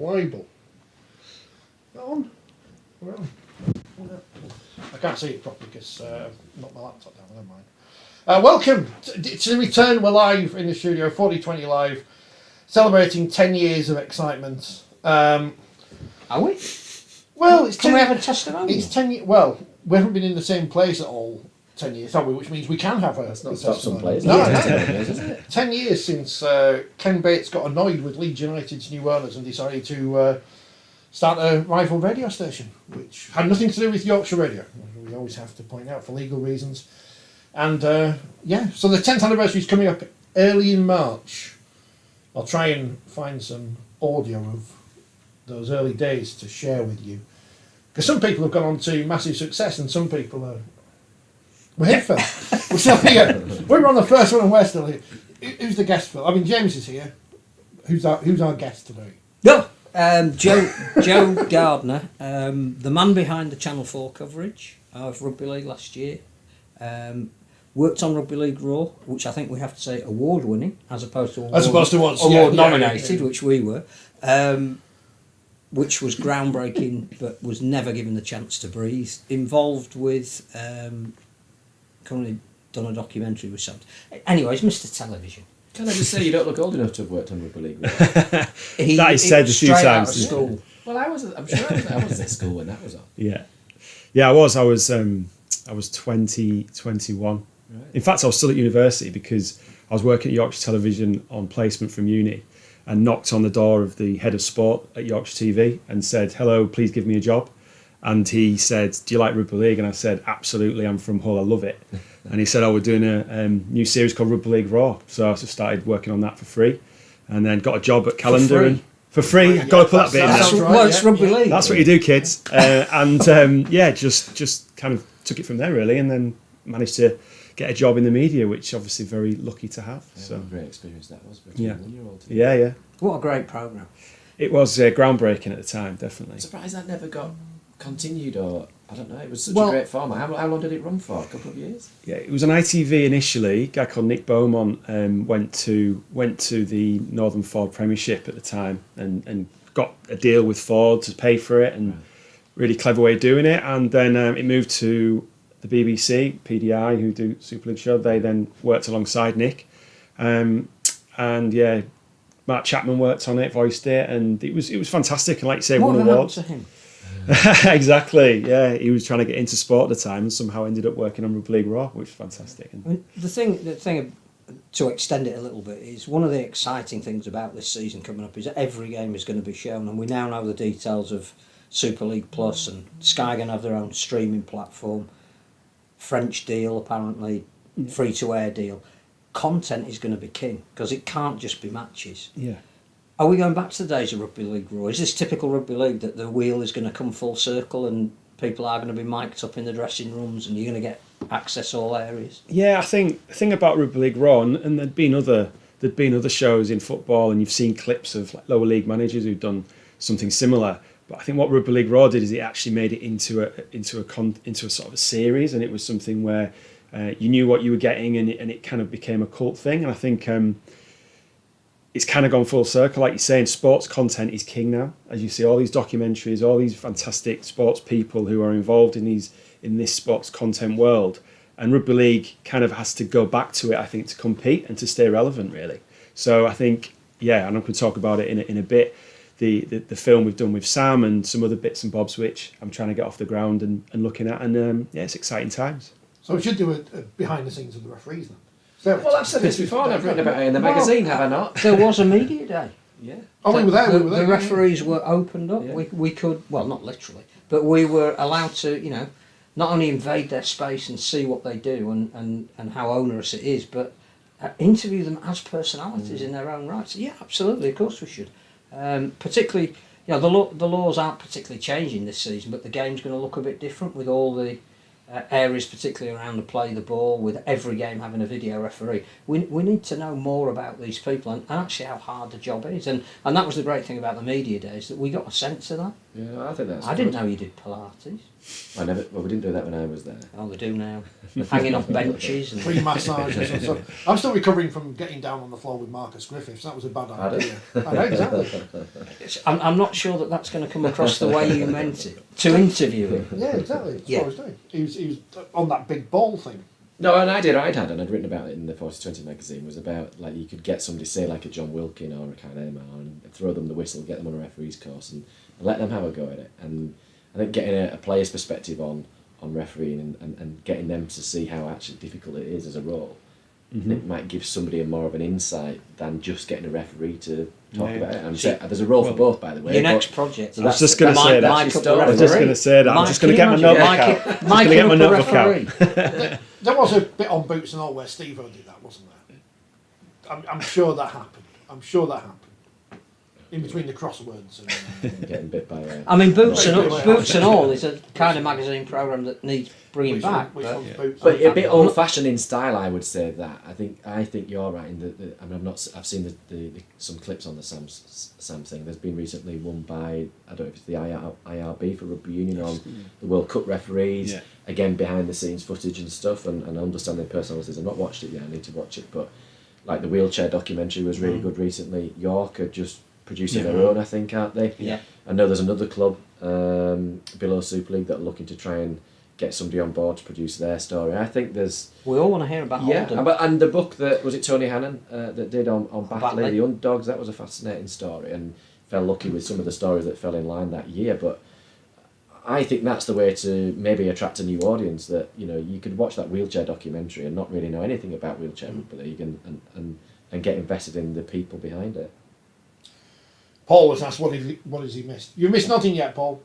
libel. On? Well, I can't see it properly because not my laptop down. Never mind. Welcome to the return. We're live in the studio, 4020 live, celebrating 10 years of excitement. Are we? Well, it's can we have a testimonial? It's 10 years. Well, we haven't been in the same place at all 10 years, have we? Which means we can have a. That's not stop some players. No, Is it? 10 years since Ken Bates got annoyed with Leeds United's new owners and decided to start a rival radio station, which had nothing to do with Yorkshire Radio. We always have to point out for legal reasons. And so the 10th anniversary is coming up early in March. I'll try and find some audio of those early days to share with you. Because some people have gone on to massive success and some people are... We're here, Phil. We're still here. We were on the first one and we're still here. Who's the guest, Phil? I mean, James is here. Who's our guest today? No, Joe Gardiner, the man behind the Channel 4 coverage of Rugby League last year. Worked on Rugby League Raw, which I think we have to say award-winning, as opposed to award-nominated, which we were, which was groundbreaking, but was never given the chance to breathe. Involved with, currently done a documentary with Sam. Anyways, Mr. Television. Can I just say you don't look old enough to have worked on Rugby League Raw? That is said a few times. School. Well, I'm sure I was at school when that was on. Yeah, I was 20, 21. Right. In fact, I was still at university because I was working at Yorkshire Television on placement from uni and knocked on the door of the head of sport at Yorkshire TV and said, "Hello, please give me a job." And he said, "Do you like Rugby League?" And I said, "Absolutely, I'm from Hull, I love it." And he said, "Oh, we're doing a new series called Rugby League Raw." So I just started working on that for free and then got a job at Calendar. For free. I've got to put that bit in there. Well, it's Rugby League. That's what you do, kids. Just kind of took it from there, really, and then managed to get a job in the media, which obviously very lucky to have. Yeah, so what a great experience that was. Yeah. What a great programme. It was groundbreaking at the time, definitely. I'm surprised that never got continued, or I don't know. It was such a great format. How long did it run for? A couple of years? Yeah, it was on ITV initially. A guy called Nick Beaumont went to the Northern Ford Premiership at the time and got a deal with Ford to pay for it, and really clever way of doing it. And then it moved to the BBC, PDI, who do Super League show. They then worked alongside Nick, Mark Chapman worked on it, voiced it, and it was fantastic. And like you say, won awards. What happened to him? Exactly. Yeah, he was trying to get into sport at the time, and somehow ended up working on Rugby League Raw, which was fantastic. I mean, the thing to extend it a little bit is one of the exciting things about this season coming up is that every game is going to be shown, and we now know the details of Super League Plus, and Sky going to have their own streaming platform. French deal, apparently, free-to-air deal. Content is going to be king, because it can't just be matches. Yeah. Are we going back to the days of Rugby League Raw? Is this typical Rugby League that the wheel is going to come full circle and people are going to be mic'd up in the dressing rooms and you're going to get access all areas? Yeah, I think the thing about Rugby League Raw, and there'd been other shows in football, and you've seen clips of like lower league managers who've done something similar. But I think what Rugby League Raw did is it actually made it into a sort of a series, and it was something where you knew what you were getting, and it kind of became a cult thing. And I think it's kind of gone full circle, like you're saying. Sports content is king now, as you see all these documentaries, all these fantastic sports people who are involved in this sports content world. And Rugby League kind of has to go back to it, I think, to compete and to stay relevant, really. So I think, and I'm going to talk about it in a bit. The film we've done with Sam and some other bits and bobs which I'm trying to get off the ground and looking at, and it's exciting times. So we should do a behind the scenes of the referees then. Well, I've said this before, I've written about it in the magazine, have I not? There was a media day. Yeah. Oh, we were there. The referees were opened up. Yeah. We could, well, not literally, but we were allowed to, not only invade their space and see what they do and how onerous it is, but interview them as personalities in their own right. So, yeah, absolutely, of course we should. Particularly, the laws aren't particularly changing this season, but the game's going to look a bit different with all the areas, particularly around the play the ball, with every game having a video referee. We need to know more about these people and actually how hard the job is. And that was the great thing about the media days, that we got a sense of that. Yeah, I think that's. I didn't know you did Pilates. I never. Well, we didn't do that when I was there. Oh, they do now. Hanging off benches and Free massages and stuff. I'm still recovering from getting down on the floor with Marcus Griffiths. That was a bad idea. I know, exactly. I'm not sure that that's going to come across the way you meant it. To interview him. Yeah, exactly. That's Yeah. what I was doing. He was on that big ball thing. No, an idea I'd had, and I'd written about it in the 4020 magazine, was about like you could get somebody, say like a John Wilkin or a 𝐓𝐴 𝐷𝐬𝐤, and throw them the whistle, get them on a referee's course, and let them have a go at it. And I think getting a player's perspective on refereeing and getting them to see how actually difficult it is as a role, I think might give somebody more of an insight than just getting a referee to talk about it. And there's a role for both, by the way. Your next project. So I was just going to say that. I was just going to say that. I'm just going to get my notebook out. Just going to get my notebook out. There was a bit on Boots and All where Steve-O did that, wasn't there? I'm sure that happened. I'm sure that happened. In between the crosswords and getting bit by. I mean, Boots and All is a kind of magazine programme that needs bringing back. Which one's Boots? But a bit old-fashioned in style, I would say that. I think you're right in that. I mean, I've seen some clips on the Sam thing. There's been recently one by, I don't know if it's the IRB for Rugby Union on the World Cup referees. Yeah. Again, behind the scenes footage and stuff, and understanding personalities. I've not watched it yet. I need to watch it. But like the wheelchair documentary was really good recently. York are just producing their own, I think, aren't they? Yeah. I know there's another club below Super League that are looking to try and get somebody on board to produce their story. I think there's. We all want to hear about Holden. And the book that was it Tony Hannon that did on Batley, Batley, the Underdogs. That was a fascinating story, and fell lucky with some of the stories that fell in line that year. But I think that's the way to maybe attract a new audience. That you could watch that wheelchair documentary and not really know anything about wheelchair rugby league, and get invested in the people behind it. Paul was asked what has he missed. You missed nothing yet, Paul.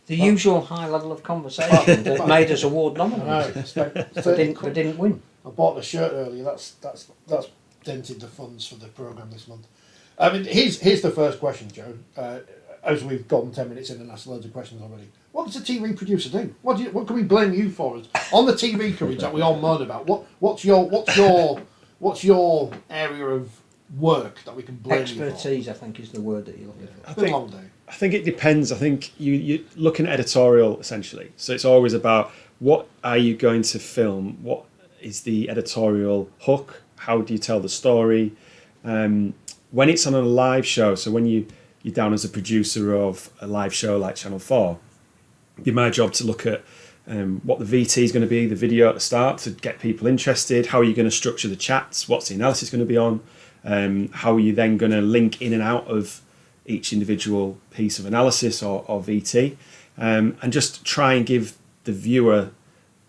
The usual high level of conversation that made us award nominated. They didn't win. I bought the shirt earlier. That's dented the funds for the programme this month. I mean, here's the first question, Joe. As we've gone 10 minutes in and asked loads of questions already. What does a TV producer do? What can we blame you for? On the TV coverage that we all moan about. What's your area of work that we can blame Expertise, you I think, is the word that you're looking for. It's been a long day. I think it depends. I think you're looking at editorial essentially. So it's always about what are you going to film? What is the editorial hook? How do you tell the story? When it's on a live show, so when you're down as a producer of a live show like Channel 4, it'd be my job to look at what the VT is going to be, the video at the start, to get people interested. How are you going to structure the chats? What's the analysis going to be on? How are you then going to link in and out of each individual piece of analysis or VT, and just try and give the viewer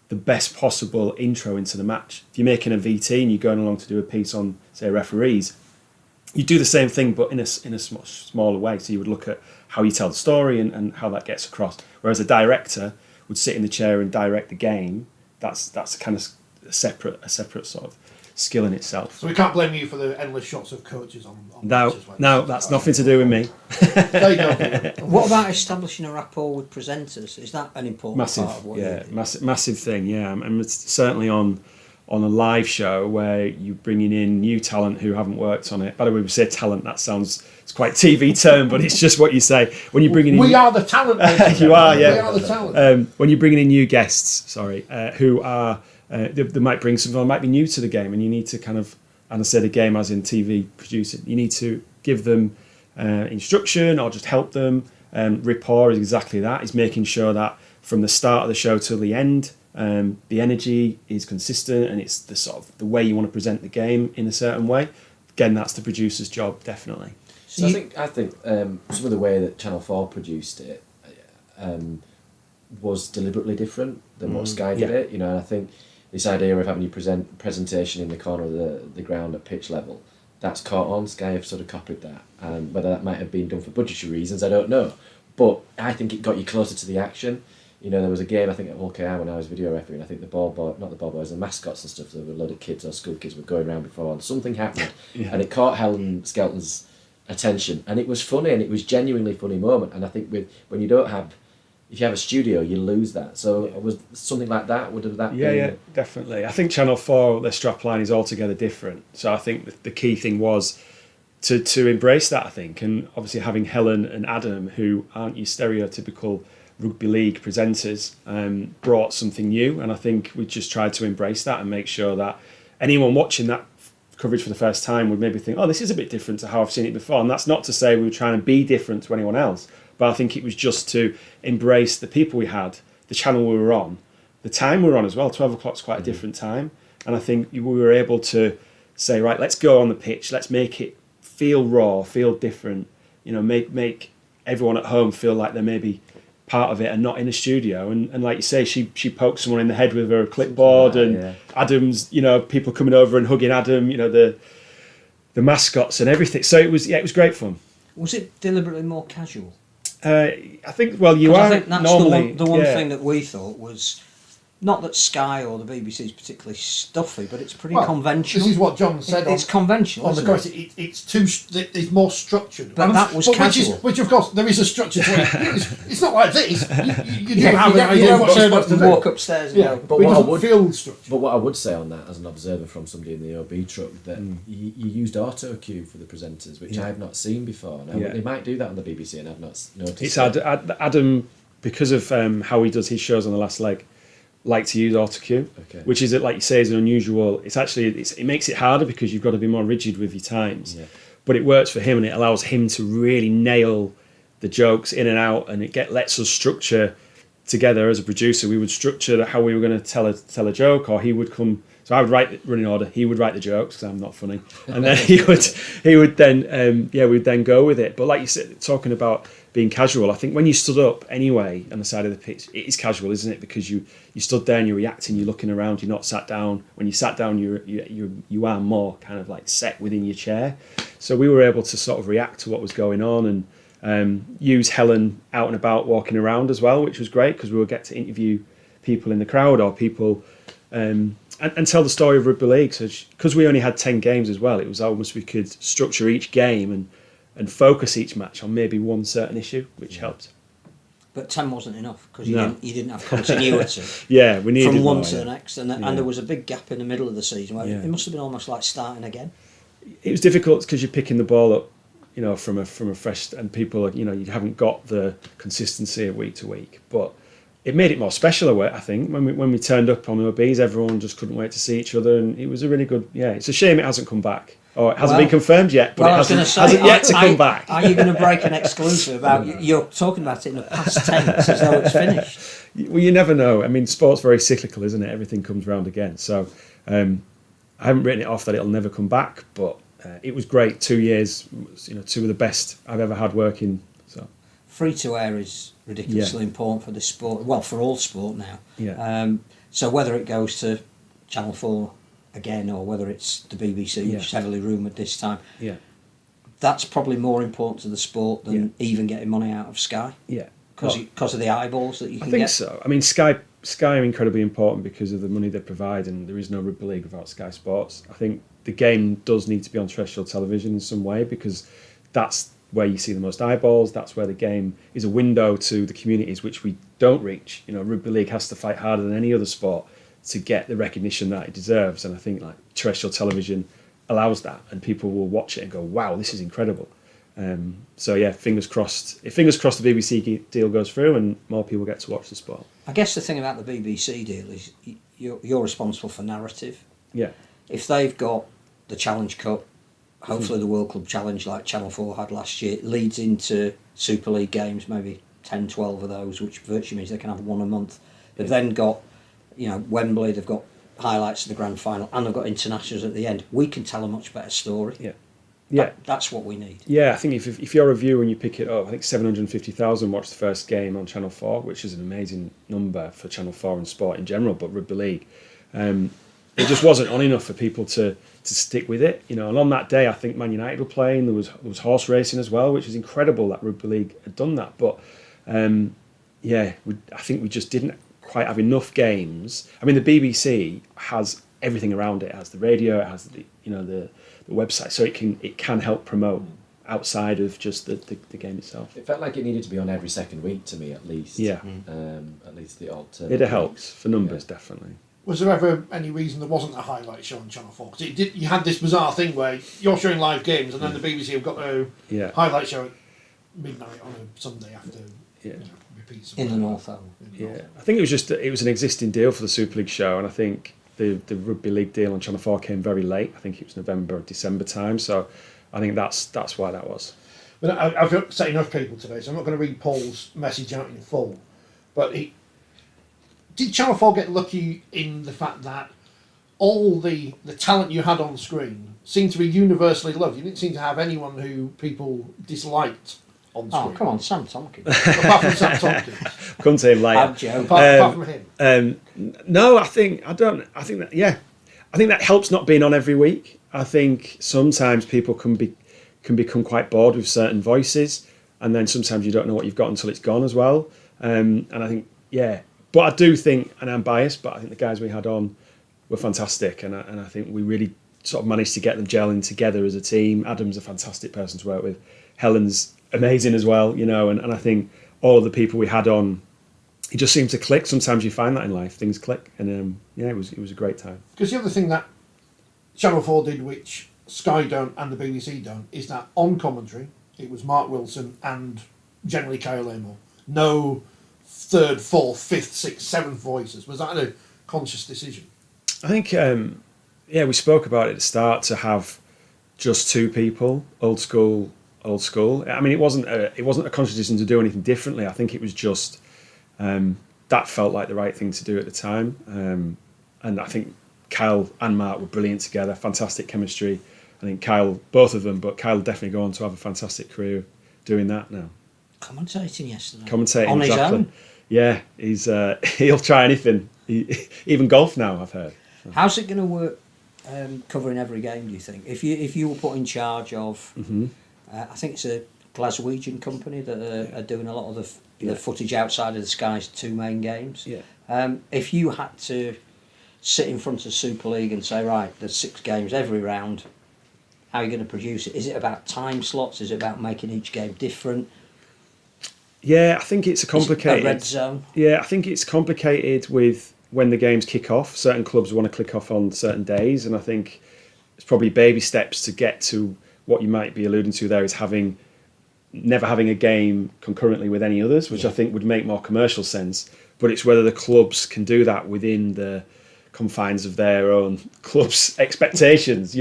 the best possible intro into the match. If you're making a VT and you're going along to do a piece on, say, referees, you do the same thing but in a smaller way. So you would look at how you tell the story and how that gets across. Whereas a director would sit in the chair and direct the game. That's kind of a separate sort of skill in itself. So we can't blame you for the endless shots of coaches on No, that's nothing to do with me. There you go. What about establishing a rapport with presenters? Is that an important part of what you do? Massive thing, yeah. And it's certainly on a live show where you're bringing in new talent who haven't worked on it. By the way, we say talent, it's quite TV term, but it's just what you say. When you're bringing in... We are the talent. You are, yeah. We are the talent. When you're bringing in new guests, who are... they might bring something that might be new to the game, and you need to kind of, and I say the game as in TV producing, you need to give them instruction or just help them. Rapport is exactly that. Is making sure that from the start of the show till the end, the energy is consistent and it's the sort of the way you want to present the game in a certain way. Again, that's the producer's job, definitely. So I think some of the way that Channel 4 produced it was deliberately different than what Sky did it. And I think this idea of having your presentation in the corner of the ground at pitch level, that's caught on. Sky have sort of copied that. Whether that might have been done for budgetary reasons, I don't know. But I think it got you closer to the action. There was a game, I think, at 𝐓𝐴 when I was video refereeing. I think the mascots and stuff, there were a load of kids or school kids were going around before, and something happened. And it caught Helen Skelton's attention. And it was funny, and it was genuinely funny moment. And I think when you don't have... If you have a studio, you lose that. So it was something like that. Would have that been... Yeah, definitely. I think Channel 4, their strapline is altogether different. So I think the key thing was to embrace that, I think, and obviously having Helen and Adam, who aren't your stereotypical rugby league presenters, brought something new, and I think we just tried to embrace that and make sure that anyone watching that coverage for the first time would maybe think, oh, this is a bit different to how I've seen it before. And that's not to say we were trying to be different to anyone else, but I think it was just to embrace the people we had, the channel we were on, the time we were on as well. 12 o'clock's quite a different time, and I think we were able to say, right, let's go on the pitch, let's make it feel raw, feel different, make everyone at home feel like they're maybe part of it and not in a studio. And like you say, she poked someone in the head with her clipboard, and Adam's, people coming over and hugging Adam, the mascots and everything. So it was great fun. Was it deliberately more casual? I think, well, I think that's normally the one thing that we thought was, not that Sky or the BBC is particularly stuffy, but it's pretty conventional. This is what John said. It's conventional. On the course, it's more structured. But that was casual. Which of course there is a structure to it. It's not like this. You do have an idea of what you're supposed to do. Walk upstairs. And go. But what I would say on that, as an observer from somebody in the OB truck, that you used auto cue for the presenters, which I have not seen before. Now they might do that on the BBC, and I've not noticed. It's Adam, because of how he does his shows on the last leg, like to use auto cue, which is, like you say, is an unusual. It's actually it makes it harder because you've got to be more rigid with your times. Yeah. But it works for him, and it allows him to really nail the jokes in and out, and lets us structure together as a producer. We would structure how we were going to tell a joke, or he would come. So I would write the running order. He would write the jokes because I'm not funny, and then he would then we'd then go with it. But like you said, talking about being casual, I think when you stood up anyway on the side of the pitch, it is casual, isn't it? Because you stood there and you're reacting, you're looking around, you're not sat down. When you sat down, you are more kind of like set within your chair. So we were able to sort of react to what was going on, and use Helen out and about walking around as well, which was great because we would get to interview people in the crowd or people and tell the story of rugby league. So because we only had 10 games as well, it was almost we could structure each game and focus each match on maybe one certain issue, which helped. But 10 wasn't enough because you didn't have continuity. We needed from one more, to the next, and there was a big gap in the middle of the season where it must have been almost like starting again. It was difficult because you're picking the ball up, from a fresh, and people, you haven't got the consistency of week to week, but it made it more special. I think when we turned up on the OBs, everyone just couldn't wait to see each other, and it was a really good. Yeah, it's a shame it hasn't come back. It hasn't been confirmed yet, but it hasn't yet to come back. Are you going to break an exclusive about you're talking about it in the past tense as though it's finished? Well, you never know. I mean, sport's very cyclical, isn't it? Everything comes round again. So I haven't written it off that it'll never come back, but it was great. 2 years, two of the best I've ever had working. So free to air is ridiculously important for this sport. Well, for all sport now. Yeah. So whether it goes to Channel 4 again, or whether it's the BBC, which is heavily rumoured this time, that's probably more important to the sport than even getting money out of Sky. Yeah, because of the eyeballs that you can get. I think get. so. I mean, Sky are incredibly important because of the money they provide, and there is no rugby league without Sky Sports. I think the game does need to be on terrestrial television in some way because that's where you see the most eyeballs. That's where the game is a window to the communities which we don't reach. Rugby league has to fight harder than any other sport to get the recognition that it deserves, and I think like terrestrial television allows that, and people will watch it and go, "Wow, this is incredible." So yeah, fingers crossed. The BBC deal goes through and more people get to watch the sport. I guess the thing about the BBC deal is you're responsible for narrative. Yeah. If they've got the Challenge Cup, hopefully the World Club Challenge like Channel 4 had last year, leads into Super League games, maybe 10, 12 of those, which virtually means they can have one a month. They've then got Wembley, they've got highlights of the grand final, and they've got internationals at the end. We can tell a much better story. That's what we need. Yeah, I think if you're a viewer and you pick it up, I think 750,000 watched the first game on Channel 4, which is an amazing number for Channel 4 and sport in general, but rugby league. It just wasn't on enough for people to stick with it, And on that day, I think Man United were playing. There was horse racing as well, which was incredible that rugby league had done that. But I think we just didn't quite have enough games. I mean, the BBC has everything around it. It has the radio, it has the website, so it can help promote outside of just the game itself. It felt like it needed to be on every second week to me, at least. Yeah. At least the odd. It helps for numbers, definitely. Was there ever any reason there wasn't a highlight show on Channel 4? Because you had this bizarre thing where you're showing live games and then the BBC have got a highlight show at midnight on a Sunday after repeats. In the North End. Yeah, I think it was an existing deal for the Super League show, and I think the Rugby League deal on Channel 4 came very late. I think it was November or December time, so I think that's why that was. But I've set enough people today, so I'm not going to read Paul's message out in full. But did Channel 4 get lucky in the fact that all the talent you had on screen seemed to be universally loved? You didn't seem to have anyone who people disliked on screen. Oh, come on, Sam Tomkins. Apart from Sam Tomkins. Couldn't say him later. Joe. Apart from him. No, I think that helps not being on every week. I think sometimes people can become quite bored with certain voices, and then sometimes you don't know what you've got until it's gone as well. And I think, but I do think, and I'm biased, but I think the guys we had on were fantastic, and I think we really sort of managed to get them gelling together as a team. Adam's a fantastic person to work with. Helen's amazing as well, and I think all of the people we had on, it just seemed to click. Sometimes you find that in life, things click, and it was a great time. Because the other thing that Channel 4 did, which Sky don't and the BBC don't, is that on commentary it was Mark Wilson and generally Kyle Amell. No third, fourth, fifth, sixth, seventh voices. Was that a conscious decision? I think we spoke about it at the start, to have just two people, old school. I mean, it wasn't a conscious decision to do anything differently. I think it was just that felt like the right thing to do at the time, and I think Kyle and Mark were brilliant together, fantastic chemistry. I think both of them, but Kyle definitely go on to have a fantastic career doing that now. Commentating yesterday. Commentating, on exactly. his own. Yeah, he'll try anything. Even golf now, I've heard. So. How's it going to work covering every game, do you think? If you were put in charge of, I think it's a Glaswegian company that are doing a lot of the footage outside of the Sky's two main games. Yeah. If you had to sit in front of Super League and say, right, there's 6 games every round, how are you going to produce it? Is it about time slots? Is it about making each game different? Yeah, I think it's complicated. A red zone? Yeah, I think it's complicated with when the games kick off. Certain clubs want to click off on certain days, and I think it's probably baby steps to get to what you might be alluding to there, is never having a game concurrently with any others, which I think would make more commercial sense. But it's whether the clubs can do that within the confines of their own club's expectations.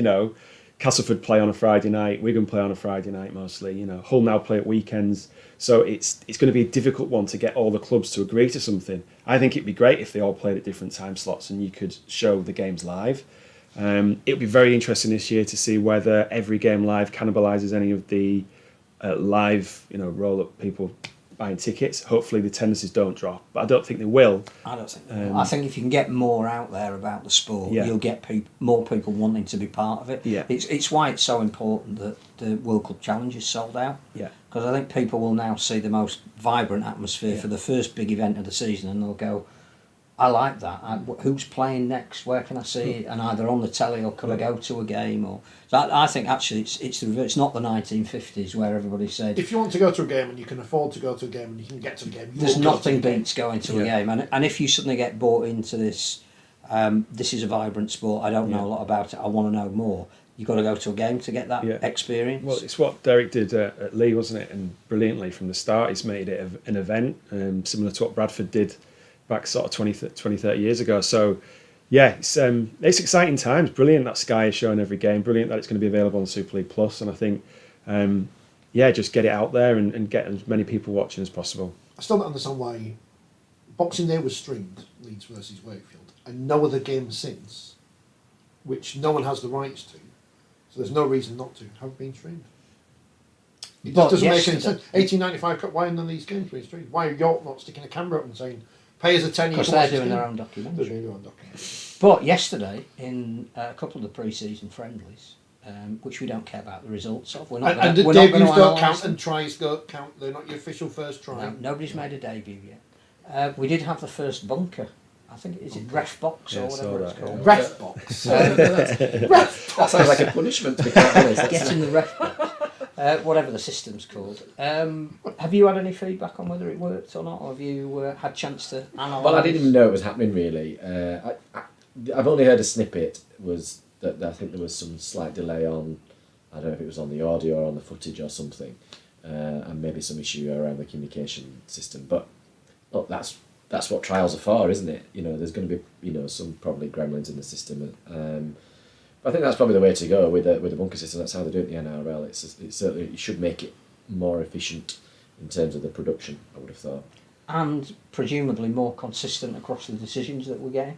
Castleford play on a Friday night, Wigan play on a Friday night mostly. Hull now play at weekends. So it's going to be a difficult one to get all the clubs to agree to something. I think it'd be great if they all played at different time slots and you could show the games live. It'll be very interesting this year to see whether every game live cannibalises any of the live, roll-up people buying tickets. Hopefully the attendances don't drop, but I don't think they will. I don't think they will. I think if you can get more out there about the sport, you'll get more people wanting to be part of it. Yeah. It's why it's so important that the World Cup Challenge is sold out. Yeah. Because I think people will now see the most vibrant atmosphere for the first big event of the season, and they'll go, I like that. Who's playing next? Where can I see it? And either on the telly or could I go to a game? So I think actually it's the reverse. It's not the 1950s where everybody said, if you want to go to a game and you can afford to go to a game and you can get to the game, there's nothing beats going to a game. And if you suddenly get bought into this, this is a vibrant sport, I don't know a lot about it, I want to know more, you've got to go to a game to get that experience. Well, it's what Derek did at Lee, wasn't it? And brilliantly from the start, he's made it an event, similar to what Bradford did back sort of 20, 30 years ago. So, it's exciting times. Brilliant that Sky is showing every game. Brilliant that it's going to be available on Super League Plus. And I think, just get it out there and get as many people watching as possible. I still don't understand why Boxing Day was streamed, Leeds versus Wakefield, and no other game since, which no one has the rights to. So there's no reason not to have been streamed. It just doesn't make any sense. 1895 Cup, why are none of these games being streamed? Why are York not sticking a camera up and saying, pay us a tenner? Because they're doing their own documentary. They're doing their own documentary. But yesterday, in a couple of the pre-season friendlies, which we don't care about the results of, we're not and the debuts don't count and tries don't count. They're not your official first try. No, nobody's made a debut yet. We did have the first bunker. I think is it ref box or whatever it's called. Ref box. That sounds like a punishment, to be quite honest. Get in the ref box. Whatever the system's called. Have you had any feedback on whether it worked or not? Or have you had a chance to analyse? Well, I didn't even know it was happening really. I've only heard a snippet. Was that I think there was some slight delay on, I don't know if it was on the audio or on the footage or something, and maybe some issue around the communication system. But look, that's what trials are for, isn't it? You know, there's going to be some probably gremlins in the system. But I think that's probably the way to go with the bunker system. That's how they do it in the NRL. It's certainly, you should make it more efficient in terms of the production, I would have thought. And presumably more consistent across the decisions that we're getting.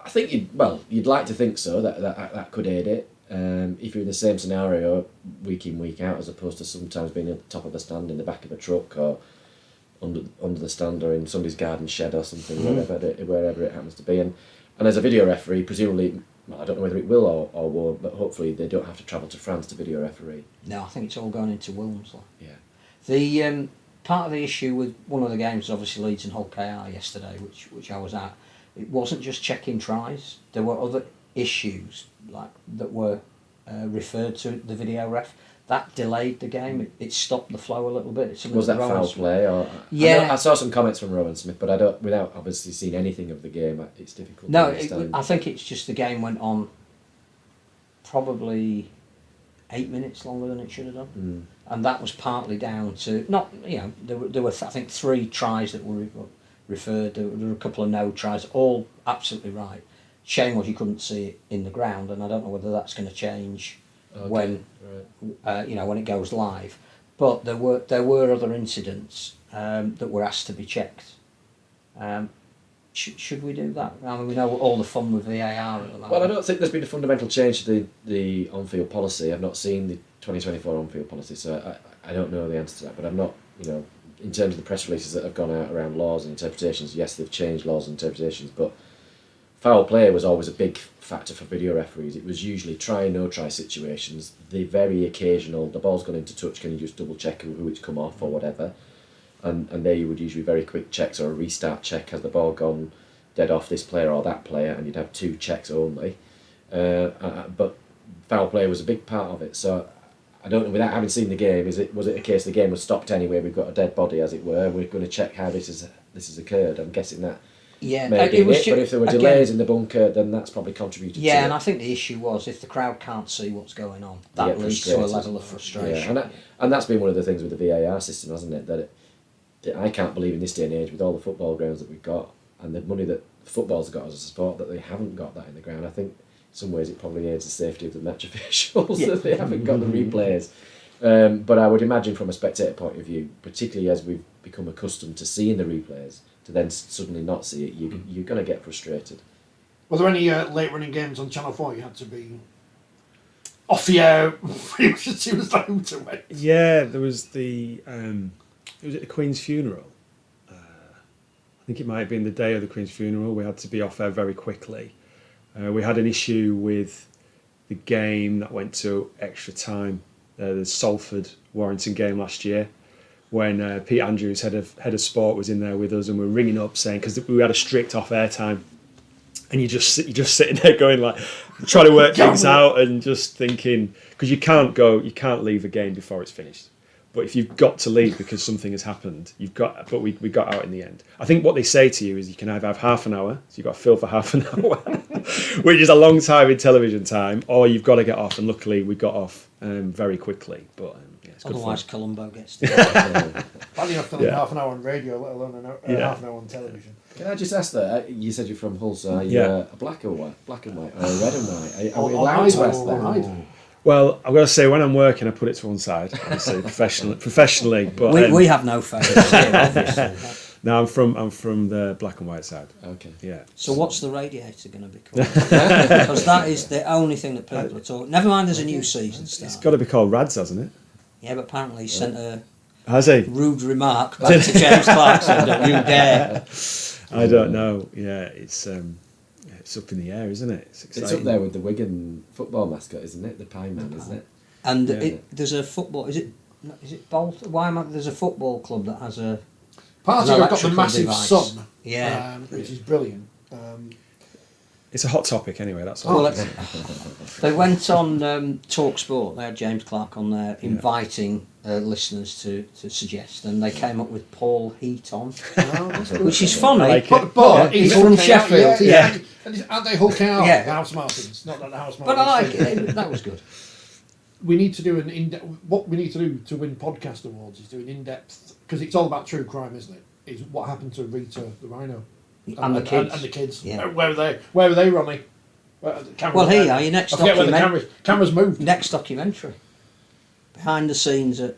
I think you'd like to think so. That could aid it. If you're in the same scenario week in, week out, as opposed to sometimes being at the top of the stand in the back of a truck or under the stand or in somebody's garden shed or something, wherever it happens to be. And as a video referee, presumably, I don't know whether it will or won't, but hopefully they don't have to travel to France to video referee. No, I think it's all going into Wilmsley. Yeah. The part of the issue with one of the games was obviously Leeds and Hull KR yesterday, which I was at. It wasn't just checking tries. There were other issues like that were referred to the video ref. That delayed the game. It stopped the flow a little bit. Was that foul play? Or yeah, I saw some comments from Rowan Smith, but I don't. Without obviously seeing anything of the game, it's difficult. No, to understand. I think it's just the game went on probably 8 minutes longer than it should have done, and that was partly down to there were I think 3 tries that were referred. There were a couple of no tries, all absolutely right. Shame was you couldn't see it in the ground, and I don't know whether that's going to change. When when it goes live, but there were other incidents that were asked to be checked. Should we do that? I mean, we know all the fun with VAR at the moment. Well, I don't think there's been a fundamental change to the on-field policy. I've not seen the 2024 on-field policy, so I don't know the answer to that. But I'm not, in terms of the press releases that have gone out around laws and interpretations, yes, they've changed laws and interpretations, but foul play was always a big factor for video referees. It was usually try, no try situations. The very occasional, the ball's gone into touch, can you just double check who it's come off or whatever? And there you would usually very quick checks or a restart check. Has the ball gone dead off this player or that player? And you'd have 2 checks only. But foul play was a big part of it. So I don't know, without having seen the game, was it a case the game was stopped anyway? We've got a dead body, as it were. And we're going to check how this has occurred. I'm guessing that. Yeah, but if there were delays in the bunker, then that's probably contributed to it. Yeah, and I think the issue was if the crowd can't see what's going on, that leads to a level of frustration. Yeah, and that's been one of the things with the VAR system, hasn't it? That I can't believe in this day and age, with all the football grounds that we've got and the money that football's got as a sport, that they haven't got that in the ground. I think in some ways it probably aids the safety of the match officials that they haven't got the replays. But I would imagine from a spectator point of view, particularly as we've become accustomed to seeing the replays, to then suddenly not see it, you're going to get frustrated. Were there any late running games on Channel 4 you had to be off the air pretty much as soon as the hooter went? Yeah, there was it was at the Queen's funeral. I think it might have been the day of the Queen's funeral. We had to be off air very quickly. We had an issue with the game that went to extra time, the Salford-Warrington game last year, when Pete Andrews, head of sport, was in there with us, and we were ringing up saying, because we had a strict off-air time, and you're just sitting there going like, trying to work things out and just thinking, because you can't leave a game before it's finished. But if you've got to leave because something has happened, but we got out in the end. I think what they say to you is you can either have half an hour, so you've got to fill for half an hour, which is a long time in television time, or you've got to get off, and luckily we got off very quickly. But it's good otherwise fun. Colombo gets Badly enough filling half an hour on radio, let alone half an hour on television. Can I just ask that? You said you're from Hull, so are you a black and white, or a red and white? Are we allowed to ask that? Well, I've got to say, when I'm working, I put it to one side, obviously, professionally. But we have no favourites here, obviously. No, I'm from the black and white side. Okay. Yeah. So what's the radiator going to be called? Because that is the only thing that people are talking. Never mind, there's a new season starting. It's got to be called Rads, hasn't it? Yeah, but apparently he sent a rude remark back to James Clarkson. Don't you dare. I don't know. Yeah, it's up in the air, isn't it? It's up there with the Wigan football mascot, isn't it? The Pie Man, isn't it? And there's a football. Is it Bolt? There's a football club that has a. Party have got the massive device. sun, yeah, which is brilliant. It's a hot topic anyway. That's all. They went on Talk Sport. They had James Clark on there inviting listeners to suggest, and they came up with Paul Heaton, Oh, which is funny. like it. but He's he's from hooking out, Sheffield, Yeah. And aren't they hooking out? Yeah. The House Martins, not that the House But Martins. I like it. That was good. We need to do what we need to do to win podcast awards is do an in-depth, because it's all about true crime, isn't it? Is what happened to Rita the Rhino And the kids. and the kids. Yeah. Where were they, Ronnie? Well, here you are, your next I forget where the documentary. cameras moved. Next documentary. Behind the scenes at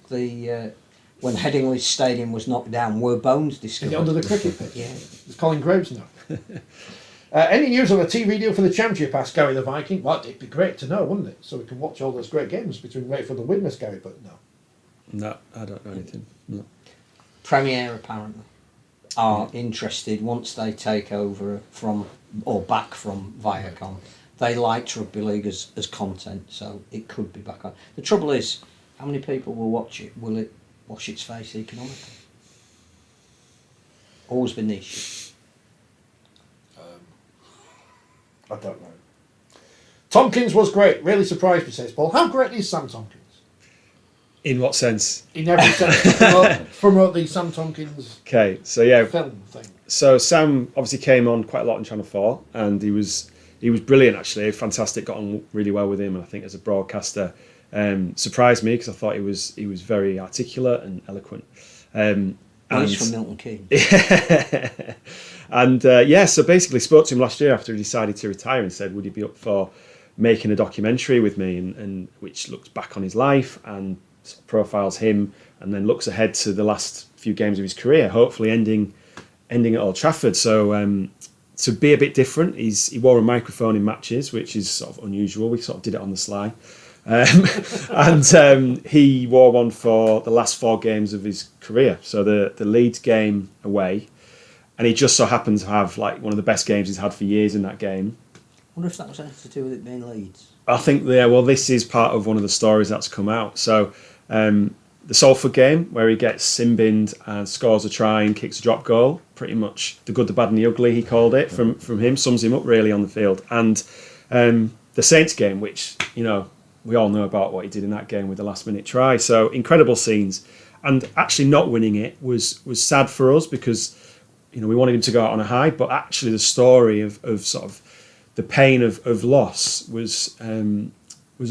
the when Headingley Stadium was knocked down, were bones discovered. Under the cricket pitch. Yeah. It's Colin Graves now. Any news on a TV deal for the championship? Asked Gary the Viking. Well, it'd be great to know, wouldn't it? So we can watch all those great games between Wakefield and Widnes, Gary. But no. No, I don't know anything. No. Premier apparently are interested once they take over from or back from Viacom. They liked Rugby League as content, so it could be back on. The trouble is, how many people will watch it? Will it wash its face economically? Always been the issue. I don't know. Tomkins was great. Really surprised me, says Paul. How great is Sam Tomkins? In what sense? In every sense. Promote the Sam Tomkins Okay, so yeah, film thing. so Sam obviously came on quite a lot on Channel 4, and he was brilliant actually, fantastic, got on really well with him, and I think as a broadcaster surprised me because I thought he was very articulate and eloquent. He's from Milton Keynes. And so basically spoke to him last year after he decided to retire and said, would he be up for making a documentary with me, and which looks back on his life and profiles him and then looks ahead to the last few games of his career, hopefully ending at Old Trafford. So to be a bit different, he wore a microphone in matches, which is sort of unusual. We sort of did it on the sly. And he wore one for the last 4 games of his career. So the Leeds game away, and he just so happened to have like one of the best games he's had for years in that game. I wonder if that was anything to do with it being Leeds. I think, this is part of one of the stories that's come out. So the Salford game, where he gets sin-binned and scores a try and kicks a drop goal, pretty much the good, the bad and the ugly, he called it, from him, sums him up really on the field. And the Saints game, which, we all know about what he did in that game with the last-minute try. So incredible scenes. And actually not winning it was sad for us because, we wanted him to go out on a high, but actually the story of sort of the pain of loss was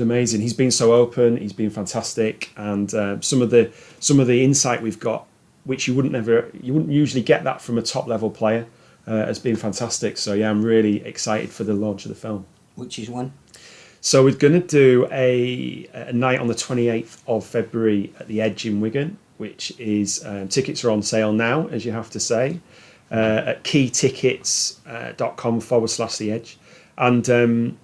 amazing. He's been so open. He's been fantastic, and some of the insight we've got, which you wouldn't usually get that from a top level player, has been fantastic. So yeah, I'm really excited for the launch of the film. Which is when? So we're going to do a night on the 28th of February at the Edge in Wigan, which is tickets are on sale now, as you have to say, at 𝐓𝐡𝐞 /The Edge, and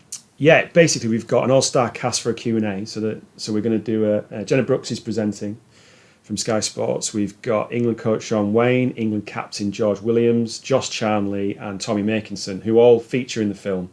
basically we've got an all-star cast for a Q&A. So we're going to do Jenna Brooks is presenting from Sky Sports. We've got England coach Sean Wayne, England captain George Williams, Josh Charnley, and Tommy Makinson, who all feature in the film.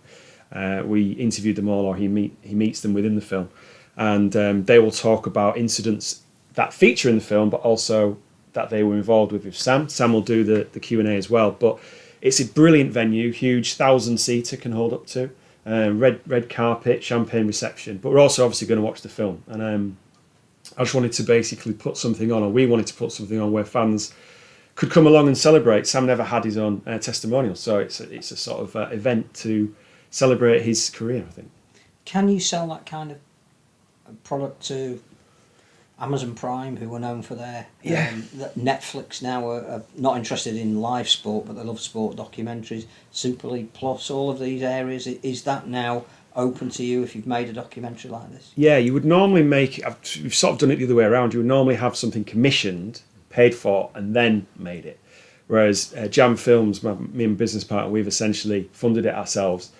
We interviewed them all, or he meets them within the film, and they will talk about incidents that feature in the film, but also that they were involved with Sam. Sam will do the Q&A as well, but it's a brilliant venue, huge, 1,000-seater can hold up to, red carpet, champagne reception, but we're also obviously going to watch the film, and I just wanted to basically put something on, or we wanted to put something on where fans could come along and celebrate. Sam never had his own testimonial, so it's a sort of event to celebrate his career, I think. Can you sell that kind of product to Amazon Prime, who are known for their Netflix now are not interested in live sport, but they love sport documentaries, Simply Plus, all of these areas? Is that now open to you if you've made a documentary like this? Yeah, you would normally we've sort of done it the other way around. You would normally have something commissioned, paid for, and then made it. Whereas Jam Films, me and business partner, we've essentially funded it ourselves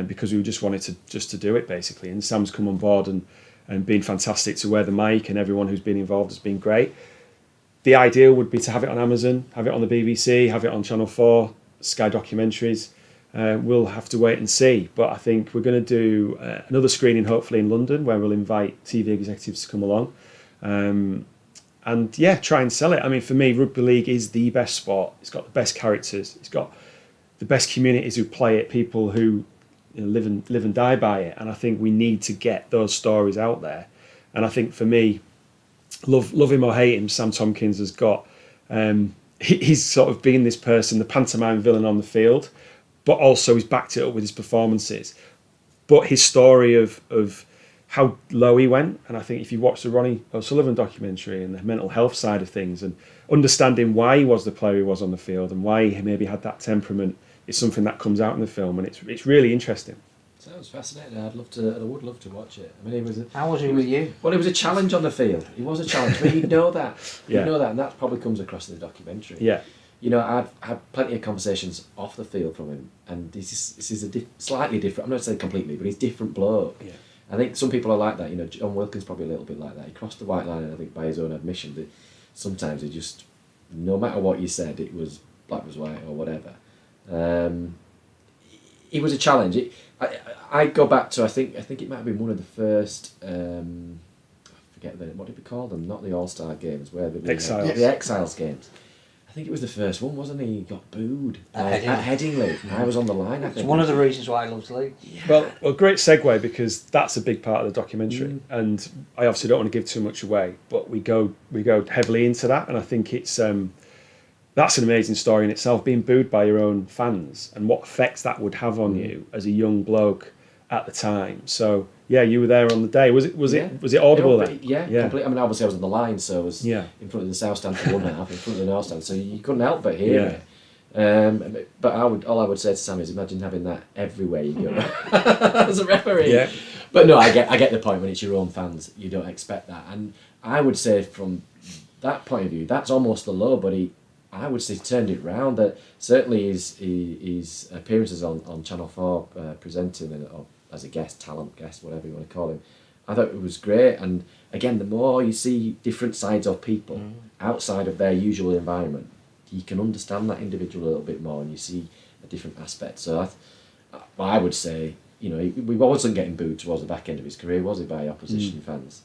because we just wanted to do it basically. And Sam's come on board and been fantastic to wear the mic, and everyone who's been involved has been great. The ideal would be to have it on Amazon, have it on the BBC, have it on Channel 4, Sky Documentaries. We'll have to wait and see. But I think we're going to do another screening hopefully in London where we'll invite TV executives to come along. And try and sell it. I mean, for me, rugby league is the best sport. It's got the best characters. It's got the best communities who play it, people who live and die by it. And I think we need to get those stories out there. And I think for me, love him or hate him, Sam Tomkins has got. He's sort of been this person, the pantomime villain on the field, but also he's backed it up with his performances. But his story of how low he went, and I think if you watch the Ronnie O'Sullivan documentary and the mental health side of things and understanding why he was the player he was on the field and why he maybe had that temperament, is something that comes out in the film, and it's really interesting. Sounds fascinating. I would love to watch it. I mean, How was he with you? Well, it was a challenge on the field. It was a challenge, but you know that. Yeah. You know that, and that probably comes across in the documentary. Yeah. You know, I've had plenty of conversations off the field from him, and this is a slightly different. I'm not saying completely, but he's different bloke. Yeah. I think some people are like that. You know, John Wilkins probably a little bit like that. He crossed the white line, and I think by his own admission, that sometimes he just, no matter what you said, it was black was white or whatever. It was a challenge. I go back to I think it might have been one of the first. I forget what did we call them? Not the All-Star games, where the Exiles. The Exiles games. I think it was the first one, wasn't he? He got booed at Headingley. I was on the line. I think It's one of the reasons why I love league. Yeah. Well, great segue, because that's a big part of the documentary, and I obviously don't want to give too much away, but we go heavily into that, and I think it's that's an amazing story in itself, being booed by your own fans and what effects that would have on you as a young bloke at the time. So yeah, you were there on the day. Was it audible then? Yeah. Completely. I mean, obviously I was on the line, so I was Yeah. in front of the south stand for one half, in front of the north stand, so you couldn't help but hear it. But all I would say to Sam is, imagine having that everywhere you go as a referee. Yeah. But no, I get the point. When it's your own fans, you don't expect that. And I would say from that point of view, that's almost the low. But I would say he turned it round. That certainly his appearances on Channel 4 presenting or as a talent guest, whatever you want to call him, I thought it was great. And again, the more you see different sides of people outside of their usual environment, you can understand that individual a little bit more, and you see a different aspect. So I would say, you know, he wasn't getting booed towards the back end of his career, was he, by opposition fans?